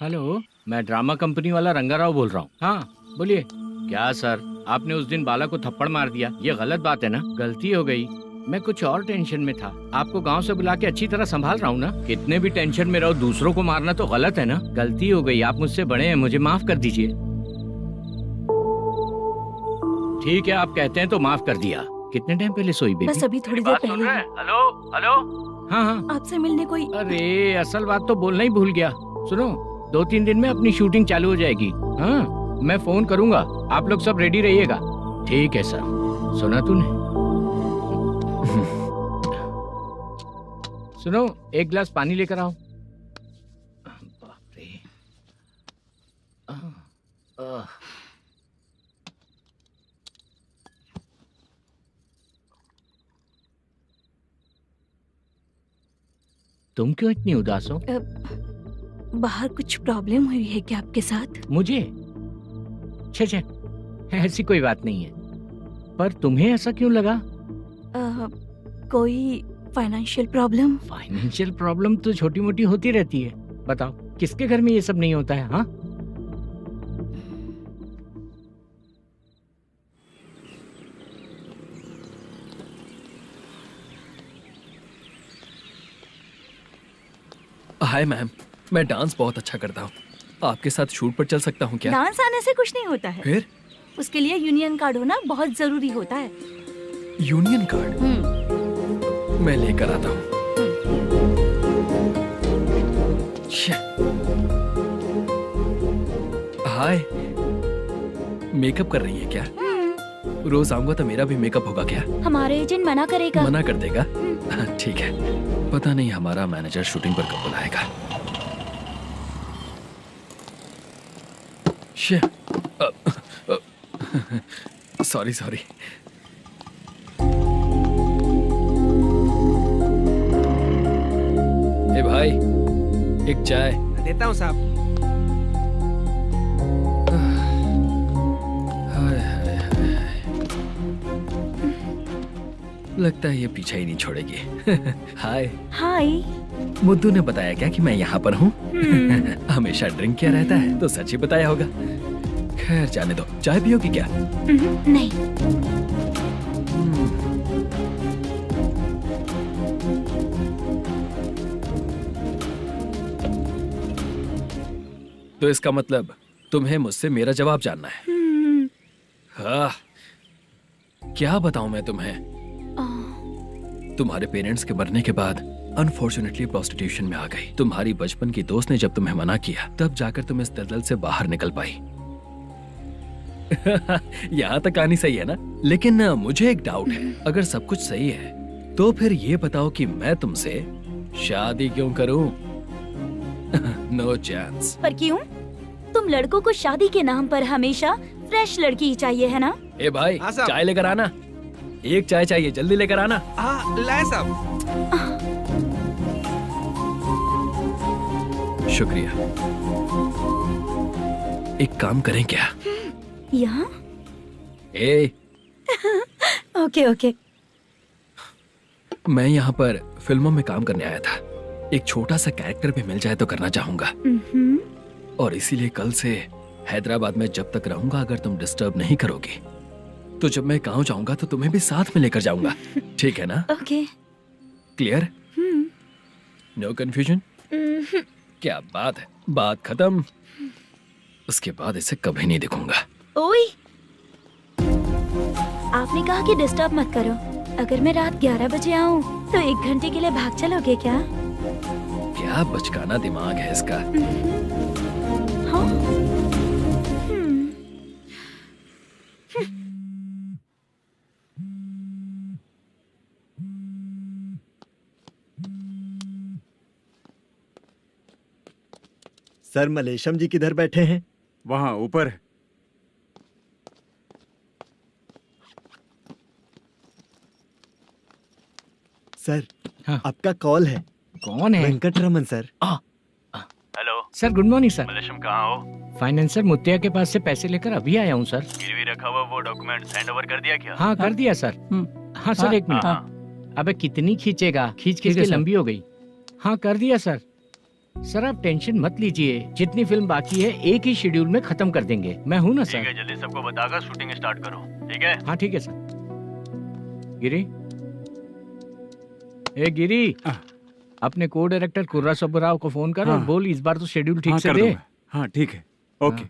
हेलो, मैं ड्रामा कंपनी वाला रंगाराव बोल रहा हूँ। हाँ बोलिए। क्या सर, आपने उस दिन बाला को थप्पड़ मार दिया, ये गलत बात है ना? गलती हो गई, मैं कुछ और टेंशन में था। आपको गांव से बुला के अच्छी तरह संभाल रहा हूँ ना। कितने भी टेंशन में रहो, दूसरों को मारना तो गलत है ना। गलती हो गई, आप मुझसे बड़े हैं, मुझे माफ कर दीजिए। ठीक है, आप कहते हैं तो माफ कर दिया। कितने टाइम पहले सोई बेबी? बस अभी थोड़ी देर पहले। Hello hello. हाँ हाँ, आपसे मिलने कोई। अरे असल बात तो बोलना ही भूल गया। सुनो, 2-3 दिन में अपनी शूटिंग चालू हो जाएगी। हाँ, मैं फोन करूंगा, आप लोग सब रेडी रहिएगा। ठीक है सर। सुना तूने? सुनो, एक गिलास पानी लेकर आओ। बाप रे। तुम क्यों इतनी उदास हो? बाहर कुछ प्रॉब्लम हुई है क्या आपके साथ? मुझे? छे, ऐसी कोई बात नहीं है। पर तुम्हें ऐसा क्यों लगा? कोई फाइनेंशियल प्रॉब्लम? फाइनेंशियल प्रॉब्लम तो छोटी मोटी होती रहती है। बताओ, किसके घर में ये सब नहीं होता है? हाँ, हाय मैम, मैं डांस बहुत अच्छा करता हूँ। आपके साथ शूट पर चल सकता हूँ क्या? डांस आने से कुछ नहीं होता है। फिर? उसके लिए यूनियन कार्ड होना बहुत जरूरी होता है। Union card? मैं लेकर आता हूँ। हाय, मेकअप कर रही है क्या? रोज आऊंगा तो मेरा भी मेकअप होगा क्या? हमारे एजेंट मना करेगा। मना कर देगा? ठीक है, पता नहीं हमारा मैनेजर शूटिंग पर कब बुलाएगा। Sorry sorry. ए भाई, एक चाय। देता हूँ साहब। लगता है ये पीछा ही नहीं छोड़ेगी। हाय। हाय। मुद्दू ने बताया क्या कि मैं यहाँ पर हूँ? हमेशा ड्रिंक किया रहता है तो सच ही बताया होगा। खैर जाने दो, चाय पियोगी क्या? नहीं। तो इसका मतलब तुम्हें मुझसे मेरा जवाब जानना है। हाँ, क्या बताऊं मैं तुम्हें? तुम्हारे पेरेंट्स के मरने के बाद अनफॉर्चुनेटली प्रोस्टिट्यूशन में आ गई। तुम्हारी बचपन की दोस्त ने जब तुम्हें मना किया तब जाकर तुम इस दलदल से बाहर निकल पाई। यहाँ तक कहानी सही है ना? लेकिन मुझे एक डाउट है, अगर सब कुछ सही है तो फिर ये बताओ कि मैं तुमसे शादी क्यों करूं? No chance. पर क्यों? तुम लड़कों को शादी के नाम पर हमेशा फ्रेश लड़की ही चाहिए है ना? ए भाई, चाय लेकर आना। एक चाय चाहिए, जल्दी लेकर आना। लाए साहब। शुक्रिया। एक काम करें क्या? यहाँ? ए, ओके ओके। मैं यहाँ पर फिल्मों में काम करने आया था। एक छोटा सा कैरेक्टर भी मिल जाए तो करना चाहूंगा। और इसीलिए कल से हैदराबाद में जब तक रहूंगा, अगर तुम डिस्टर्ब नहीं करोगी तो जब मैं गांव जाऊंगा तो तुम्हें भी साथ में लेकर जाऊंगा। ठीक है ना? ओके। क्लियर? No confusion? क्या बात है, बात खत्म। उसके बाद इसे कभी नहीं दिखूंगा। ओए, आपने कहा कि डिस्टर्ब मत करो। अगर मैं रात 11 बजे आऊँ तो 1 घंटे के लिए भाग चलोगे क्या? क्या बचकाना दिमाग है इसका। हाँ? सर, मलेशम जी किधर बैठे हैं? वहाँ ऊपर है। सर, आपका कॉल है। कौन है? Venkataraman sir. Hello sir, good morning sir. Malesham कहाँ हो? फाइनेंसर मुत्तिया के पास से पैसे लेकर अभी आया हूँ सर। गिरवी रखा हुआ वो डॉक्यूमेंट हैंड ओवर कर दिया क्या? हाँ, कर दिया सर। हाँ सर, 1 मिनट। अबे कितनी खींचेगा? खींच खींच के लंबी हो गई। हाँ, कर दिया सर। सर आप टेंशन मत लीजिए, जितनी फिल्म बाकी है एक ही शेड्यूल में खत्म कर देंगे। मैं हूँ ना सर। ठीक है, जल्दी सबको बताकर शूटिंग स्टार्ट करो। ठीक है? हाँ ठीक है सर। गिरी, ए गिरी, अपने को डायरेक्टर कुर्रा सुब्बराव को फोन कर और बोल इस बार तो शेड्यूल ठीक से दे। हाँ ठीक है, ओके।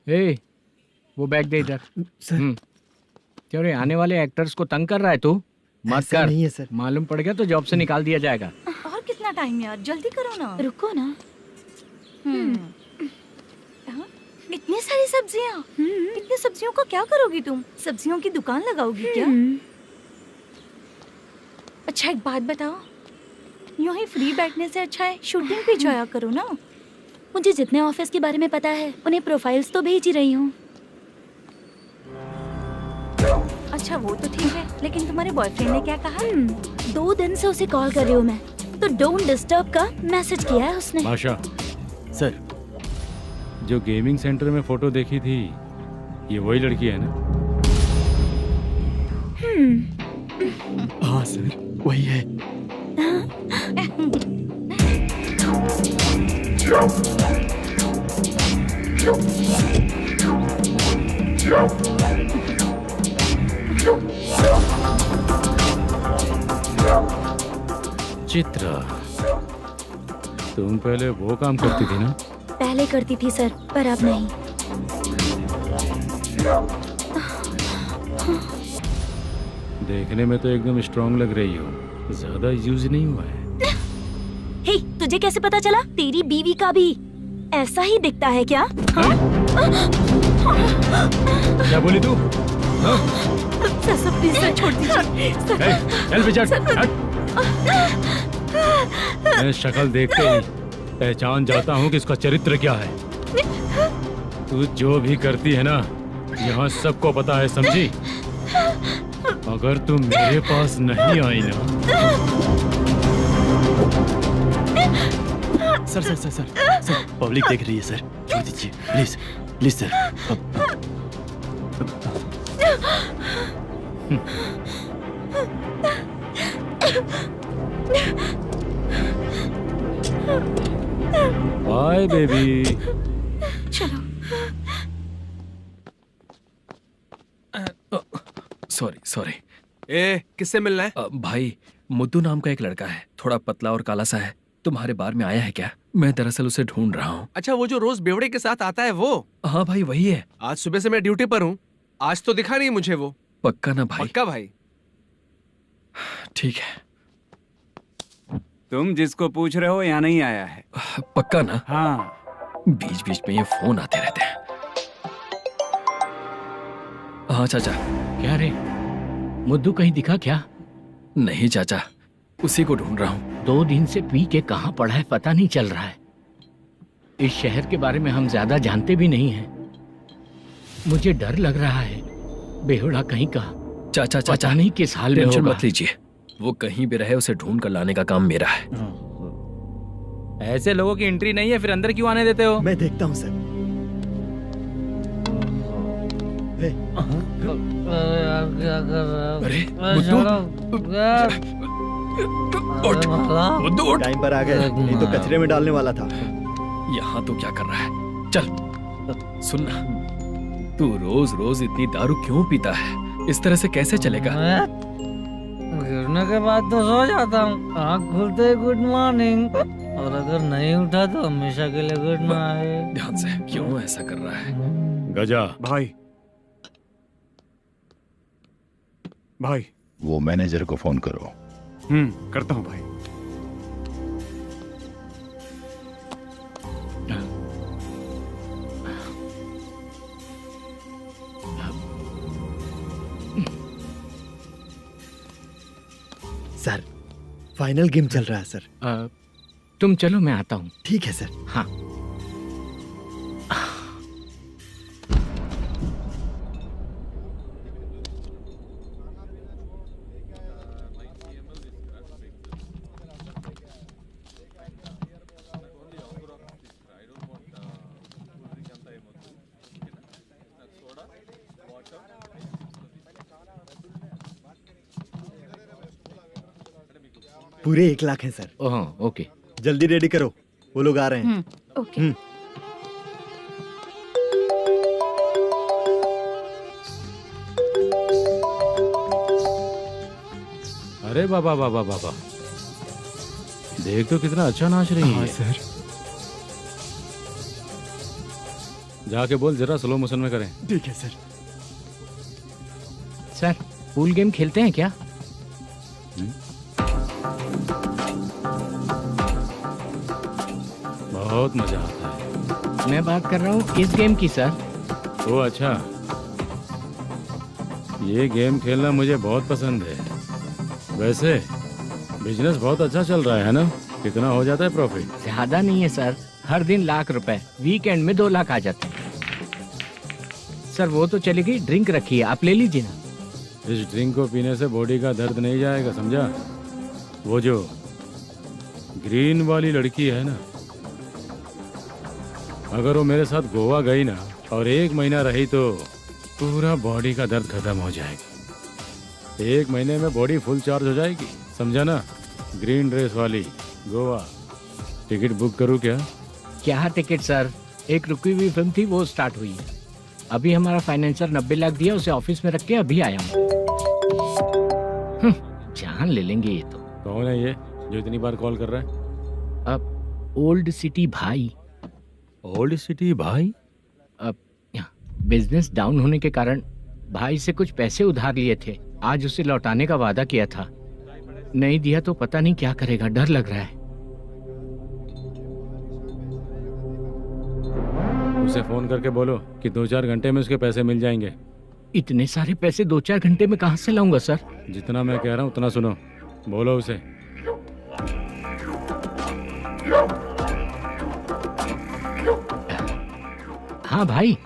ए, वो बैग दे इधर। सर, तेरे आने वाले एक्टर्स को तंग कर रहा है तू? मत ऐसा कर। नहीं है सर। मालूम पड़ गया तो जॉब से निकाल दिया जाएगा। और कितना टाइम यार, जल्दी करो ना। रुको ना। हाँ? इतनी सारी सब्जियाँ, इतनी सब्जियों का क्या करोगी तुम? सब्जियों की दुकान लगाओगी क्या? अच्छा एक बात बताओ, यूं ही फ्री बैठने से अच्छा है शूटिंग पे जाया करो ना। मुझे जितने ऑफिस के बारे में पता है उन्हें प्रोफाइल्स तो भेज ही रही हूँ। अच्छा वो तो ठीक है, लेकिन तुम्हारे बॉयफ्रेंड ने क्या कहा? 2 दिन से उसे कॉल कर रही हूँ मैं, तो डोंट डिस्टर्ब का मैसेज किया है उसने। माशा सर, जो गेमिंग सेंटर में फोटो देखी थी, ये वही लड़की है ना? हाँ सर, वही है। चित्रा, तुम पहले वो काम करती थी ना? पहले करती थी सर, पर अब नहीं। देखने में तो एकदम स्ट्रांग लग रही हो, ज्यादा यूज नहीं हुआ है। हे, तुझे कैसे पता चला? तेरी बीवी का भी ऐसा ही दिखता है क्या? क्या बोली तू? सर प्लीज सर, छोड़ दीजिए। चल बेटा, हट। मैं शक्ल देखते ही पहचान जाता हूँ कि इसका चरित्र क्या है। तू जो भी करती है ना, यहाँ सबको पता है, समझी? अगर तू मेरे पास नहीं आई ना। Sir sir sir sir sir, public देख रही है सर, छोड़ दीजिए please please sir. Bye baby. चलो। Sorry sorry. ए, किससे मिलना है? भाई, मुद्दू नाम का एक लड़का है, थोड़ा पतला और काला सा है। तुम्हारे बार में आया है क्या? मैं दरअसल उसे ढूंढ रहा हूँ। अच्छा, वो जो रोज बेवड़े के साथ आता है वो? हाँ भाई, वही है। आज सुबह से मैं ड्यूटी पर हूँ, आज तो दिखा नहीं मुझे वो। पक्का ना भाई? पक्का भाई। ठीक है। तुम जिसको पूछ रहे हो यहाँ नहीं आया है? पक्का ना? हाँ। बीच बीच में ये फोन आते रहते हैं। हाँ चाचा। क्या रे, मुद्दू कहीं दिखा क्या? नहीं चाचा, उसी को ढूंढ रहा हूँ। 2 दिन से पी के कहाँ पड़ा है पता नहीं चल रहा है। इस शहर के बारे में हम ज्यादा जानते भी नहीं हैं। मुझे डर लग रहा है, बेहुड़ा कहीं का। चाचा पता नहीं किस हाल में टेंशन होगा। मत लीजिए, वो कहीं भी रहे उसे ढूंढ कर लाने का काम मेरा है। ऐसे लोगों की एंट्री नहीं है, फिर अंदर क्यों आने देते हो? मैं देखता हूँ सर। अरे मुद्दू उठ। टाइम पर आ गए, नहीं तो कचरे में डालने वाला था। यहाँ तो क्या कर रहा है? चल सुनना, तू रोज रोज इतनी दारू क्यों पीता है? इस तरह से कैसे चलेगा? गिरने के बाद तो सो जाता हूँ, आँख खुलते ही गुड मॉर्निंग, और अगर नहीं उठा तो हमेशा के लिए गुड नाइट। ध्यान से, क्यों ऐसा कर रहा है? गजा भाई, भाई वो मैनेजर को फोन करो। करता हूँ भाई। सर, फाइनल गेम चल रहा है सर। तुम चलो, मैं आता हूँ। ठीक है सर। हाँ। पूरे 1 लाख हैं सर। ओह, ओके। जल्दी रेडी करो, वो लोग आ रहे हैं। ओके। अरे बाबा बाबा बाबा, देख तो कितना अच्छा नाच रही है। सर। जाके बोल जरा स्लो मोशन में करें। ठीक है सर। सर, पूल गेम खेलते हैं क्या? बहुत मजा आता है। मैं बात कर रहा हूँ इस गेम की सर। ओ अच्छा, ये गेम खेलना मुझे बहुत पसंद है। वैसे बिजनेस बहुत अच्छा चल रहा है ना? कितना हो जाता है प्रॉफिट? ज्यादा नहीं है सर, हर दिन लाख रुपए, वीकेंड में 2 लाख आ जाते हैं। सर वो तो चलेगी, ड्रिंक रखी है, आप ले लीजिए ना। इस ड्रिंक को पीने से बॉडी का दर्द नहीं जाएगा, समझा? वो जो ग्रीन वाली लड़की है ना, अगर वो मेरे साथ गोवा गई ना और 1 महीना रही तो पूरा बॉडी का दर्द खत्म हो जाएगा। 1 महीने में बॉडी फुल चार्ज हो जाएगी, समझा ना? ग्रीन ड्रेस वाली गोवा। टिकट बुक करूँ क्या? क्या टिकट सर, एक रुकी हुई फिल्म थी, वो स्टार्ट हुई है। अभी हमारा फाइनेंसर 90 लाख दिया, उसे ऑफिस में रख के अभी आया हूँ। जान ले लेंगे ये तो। कौन है ये जो इतनी बार कॉल कर रहा है? अब ओल्ड सिटी भाई। ओल्ड सिटी भाई? अब बिजनेस डाउन होने के कारण भाई से कुछ पैसे उधार लिए थे, आज उसे लौटाने का वादा किया था। नहीं दिया तो पता नहीं क्या करेगा, डर लग रहा है। उसे फोन करके बोलो कि 2-4 घंटे में उसके पैसे मिल जाएंगे। इतने सारे पैसे 2-4 घंटे में कहाँ से लाऊंगा सर? जितना मैं कह रहा हूँ उतना सुनो, बोलो उसे। हाँ भाई।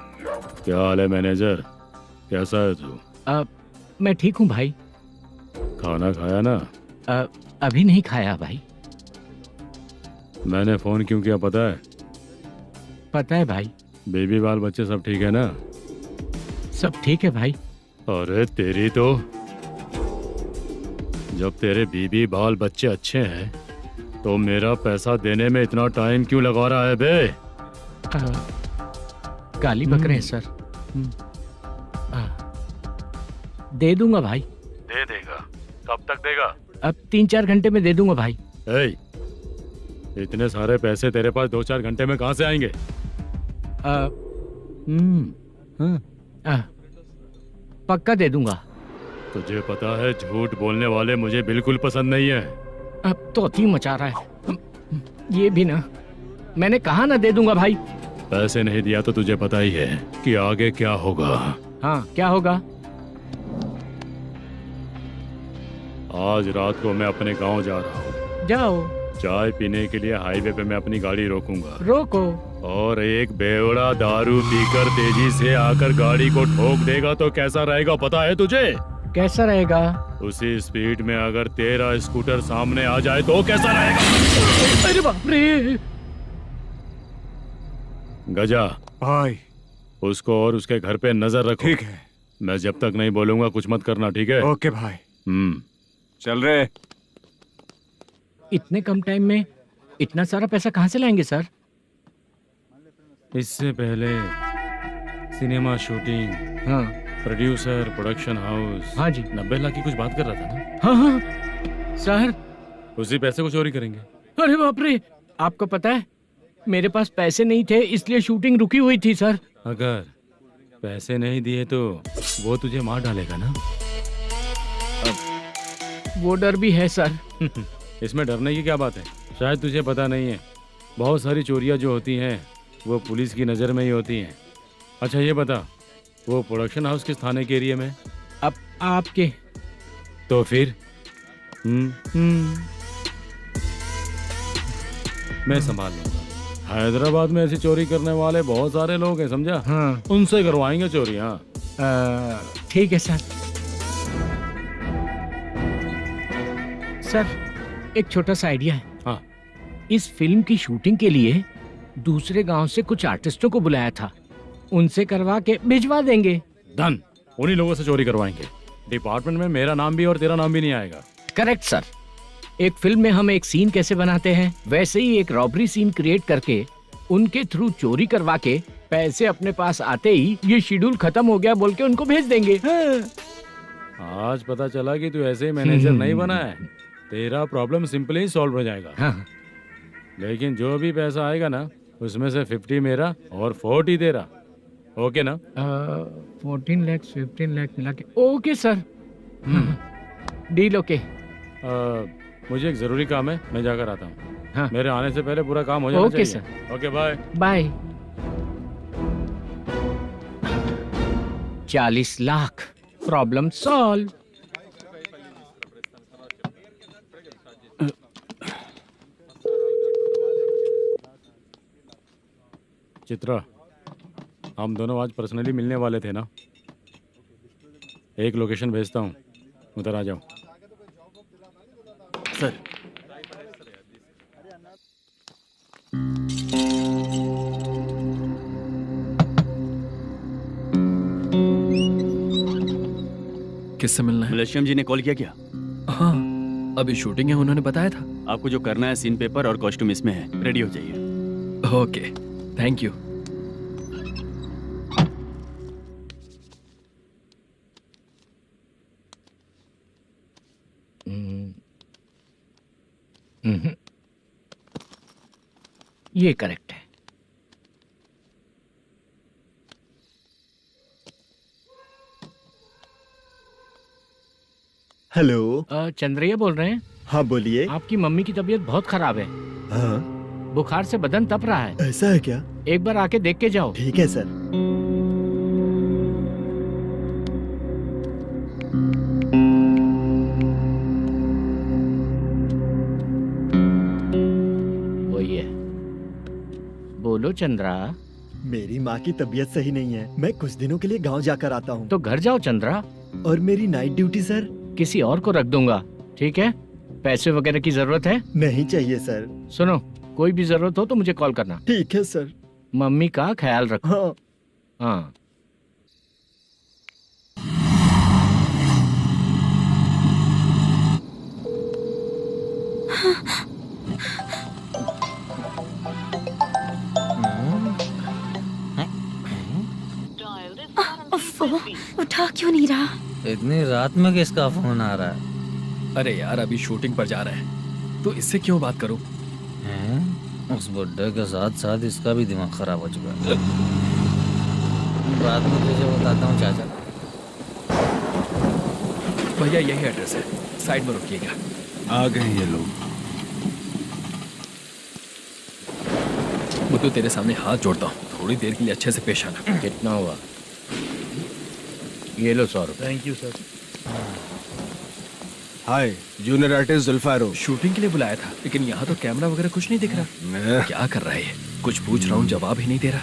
क्या हाल है मैनेजर, कैसा है तू? मैं ठीक हूँ भाई। खाना खाया ना? अभी नहीं खाया भाई। मैंने फोन क्यों किया पता है? पता है भाई। बेबी बाल बच्चे सब ठीक है ना? सब ठीक है भाई। अरे तेरी तो जब तेरे बीबी बाल बच्चे अच्छे हैं तो मेरा पैसा देने में इतना टाइम क्यों लगा रहा है बे? गाली बक रहे हैं सर। दे दूंगा भाई। दे देगा? कब तक देगा? अब 3-4 घंटे में दे दूंगा भाई। ए, इतने सारे पैसे तेरे पास 2-4 घंटे में कहाँ से आएंगे? पक्का दे दूंगा। तुझे पता है झूठ बोलने वाले मुझे बिल्कुल पसंद नहीं है। अब तो अति मचा रहा है ये भी ना। मैंने कहा ना दे दूंगा भाई। पैसे नहीं दिया तो तुझे पता ही है कि आगे क्या होगा। हाँ क्या होगा? आज रात को मैं अपने गांव जा रहा हूँ। जाओ। चाय पीने के लिए हाईवे पे मैं अपनी गाड़ी रोकूंगा। रोको। और एक बेवड़ा दारू पीकर तेजी से आकर गाड़ी को ठोक देगा तो कैसा रहेगा पता है तुझे? कैसा रहेगा? उसी स्पीड में अगर तेरा स्कूटर सामने आ जाए तो कैसा रहेगा? अरे बाप रे। गजा भाई, उसको और उसके घर पे नजर रखो। ठीक है। मैं जब तक नहीं बोलूंगा कुछ मत करना, ठीक है? ओके भाई। चल रहे। इतने कम टाइम में इतना सारा पैसा कहाँ से लाएंगे सर? इससे पहले सिनेमा शूटिंग, हाँ, प्रोड्यूसर, प्रोडक्शन हाउस, हाँ जी, 90 लाख की कुछ बात कर रहा था ना? हाँ हाँ सर। उसी पैसे को चोरी करेंगे। अरे बाप रे, आपको पता है मेरे पास पैसे नहीं थे इसलिए शूटिंग रुकी हुई थी सर। अगर पैसे नहीं दिए तो वो तुझे मार डालेगा ना? वो डर भी है सर। इसमें डरने की क्या बात है? शायद तुझे पता नहीं है, बहुत सारी चोरियां जो होती हैं वो पुलिस की नज़र में ही होती हैं। अच्छा ये बता, वो प्रोडक्शन हाउस किस थाने के एरिया में? अब आपके। तो फिर मैं संभाल लूंगा। हैदराबाद में ऐसी चोरी करने वाले बहुत सारे लोग हैं, समझा? हाँ। उनसे करवाएंगे चोरी। हाँ ठीक है सर। सर एक छोटा सा आइडिया है। हाँ। इस फिल्म की शूटिंग के लिए दूसरे गांव से कुछ आर्टिस्टों को बुलाया था, उनसे करवा के भिजवा देंगे। डन, उन्हीं लोगों से चोरी करवाएंगे। डिपार्टमेंट में मेरा नाम भी और तेरा नाम भी नहीं आएगा। Correct sir. एक फिल्म में हम एक सीन कैसे बनाते हैं वैसे ही एक रॉबरी सीन क्रिएट करके उनके थ्रू चोरी करवा के पैसे अपने पास आते ही ये शेड्यूल खत्म हो गया बोल के उनको भेज देंगे। आज पता चला कि तू ऐसे मैनेजर नहीं बना है। तेरा प्रॉब्लम सिंपली ही सॉल्व हो जाएगा। हाँ। लेकिन जो भी पैसा आएगा ना उसमें से 50 मेरा और 40 तेरा। ओके ना? 14 लाख 15 लाख मिला के। Okay sir. Deal okay. मुझे एक जरूरी काम है, मैं जाकर आता हूँ। हाँ। मेरे आने से पहले पूरा काम हो जाना ओके चाहिए। Sir. Okay bye. Bye. 40 lakh, problem solve. Chitra, हम दोनों आज पर्सनली मिलने वाले थे ना? एक लोकेशन भेजता हूँ, उधर आ जाओ। सर। किससे मिलना है? मलेशियम जी ने कॉल किया क्या? हाँ, अभी शूटिंग है, उन्होंने बताया था। आपको जो करना है सीन पेपर और कॉस्ट्यूम इसमें है, रेडी हो जाइए। Okay, thank you. ये करेक्ट है। हेलो। चंद्रैया बोल रहे हैं? हाँ बोलिए। आपकी मम्मी की तबीयत बहुत खराब है। हाँ। बुखार से बदन तप रहा है। ऐसा है क्या? एक बार आके देख के जाओ। ठीक है सर। वही है। बोलो चंद्रा। मेरी माँ की तबीयत सही नहीं है, मैं कुछ दिनों के लिए गांव जाकर आता हूँ। तो घर जाओ चंद्रा। और मेरी नाइट ड्यूटी सर? किसी और को रख दूंगा, ठीक है? पैसे वगैरह की जरूरत है? नहीं चाहिए सर। सुनो, कोई भी जरूरत हो तो मुझे कॉल करना। ठीक है सर। मम्मी का ख्याल रखो। हाँ। हाँ। उफ, उठा क्यों नहीं रहा? इतनी रात में किसका फोन आ रहा है? अरे यार अभी शूटिंग पर जा रहे हैं तो इससे क्यों बात करूं? उस बुड्ढे के साथ साथ इसका भी दिमाग खराब हो चुका है। बाद में तुझे बताता हूँ चाचा। भैया यही एड्रेस है, साइड में रुकिएगा। आ गए ये लोग। वो तो तेरे सामने हाथ जोड़ता हूँ, थोड़ी देर के लिए अच्छे से पेश आना। कितना हुआ? ये लो 100 रुपए। Thank you sir. Hi, junior artist जुल्फारो। शूटिंग के लिए बुलाया था लेकिन यहाँ तो कैमरा वगैरह कुछ नहीं दिख रहा। क्या कर रहा है ये? कुछ पूछ रहा हूँ जवाब ही नहीं दे रहा।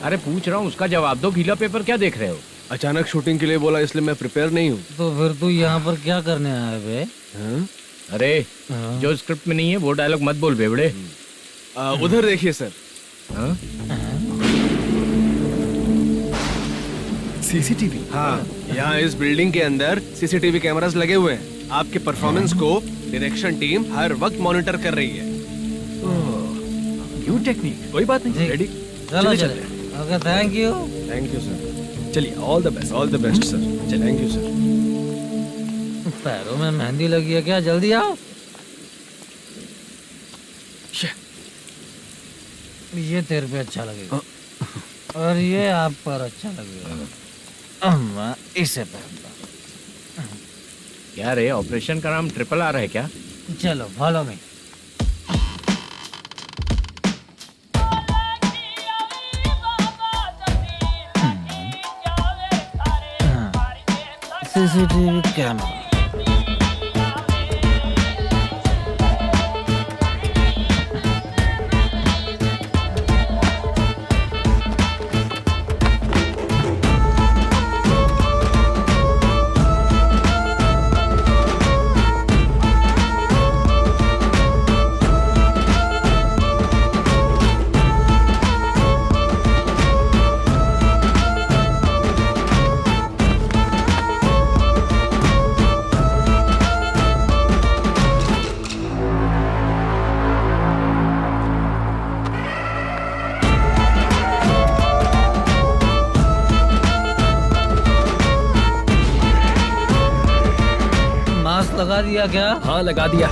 अरे पूछ रहा हूँ उसका जवाब दो, गीला पेपर क्या देख रहे हो? अचानक शूटिंग के लिए बोला इसलिए मैं प्रिपेयर नहीं हूँ। तो फिर तू यहाँ पर क्या करने आया बे? अरे जो स्क्रिप्ट में नहीं है वो डायलॉग मत बोल बेवड़े। उधर देखिए सर। सीसीटीवी? हाँ, यहाँ इस बिल्डिंग के अंदर सीसीटीवी कैमरास लगे हुए हैं। आपके परफॉर्मेंस को डायरेक्शन टीम हर वक्त मॉनिटर कर रही है। न्यू टेक्निक, कोई बात नहीं। रेडी? चलो चले। Okay, thank you. Thank you sir. चलिए, all the best. All the best sir. Thank you sir. पैरों में मेहंदी लगी है क्या? जल्दी आओ। ये तेरे पे अच्छा लगेगा और ये आप पर अच्छा लगेगा। मैं इसे पहनता। क्या रे, ऑपरेशन का नाम ट्रिपल आर है क्या? चलो फॉलो मी। CCTV camera. लगा दिया क्या? हाँ लगा दिया।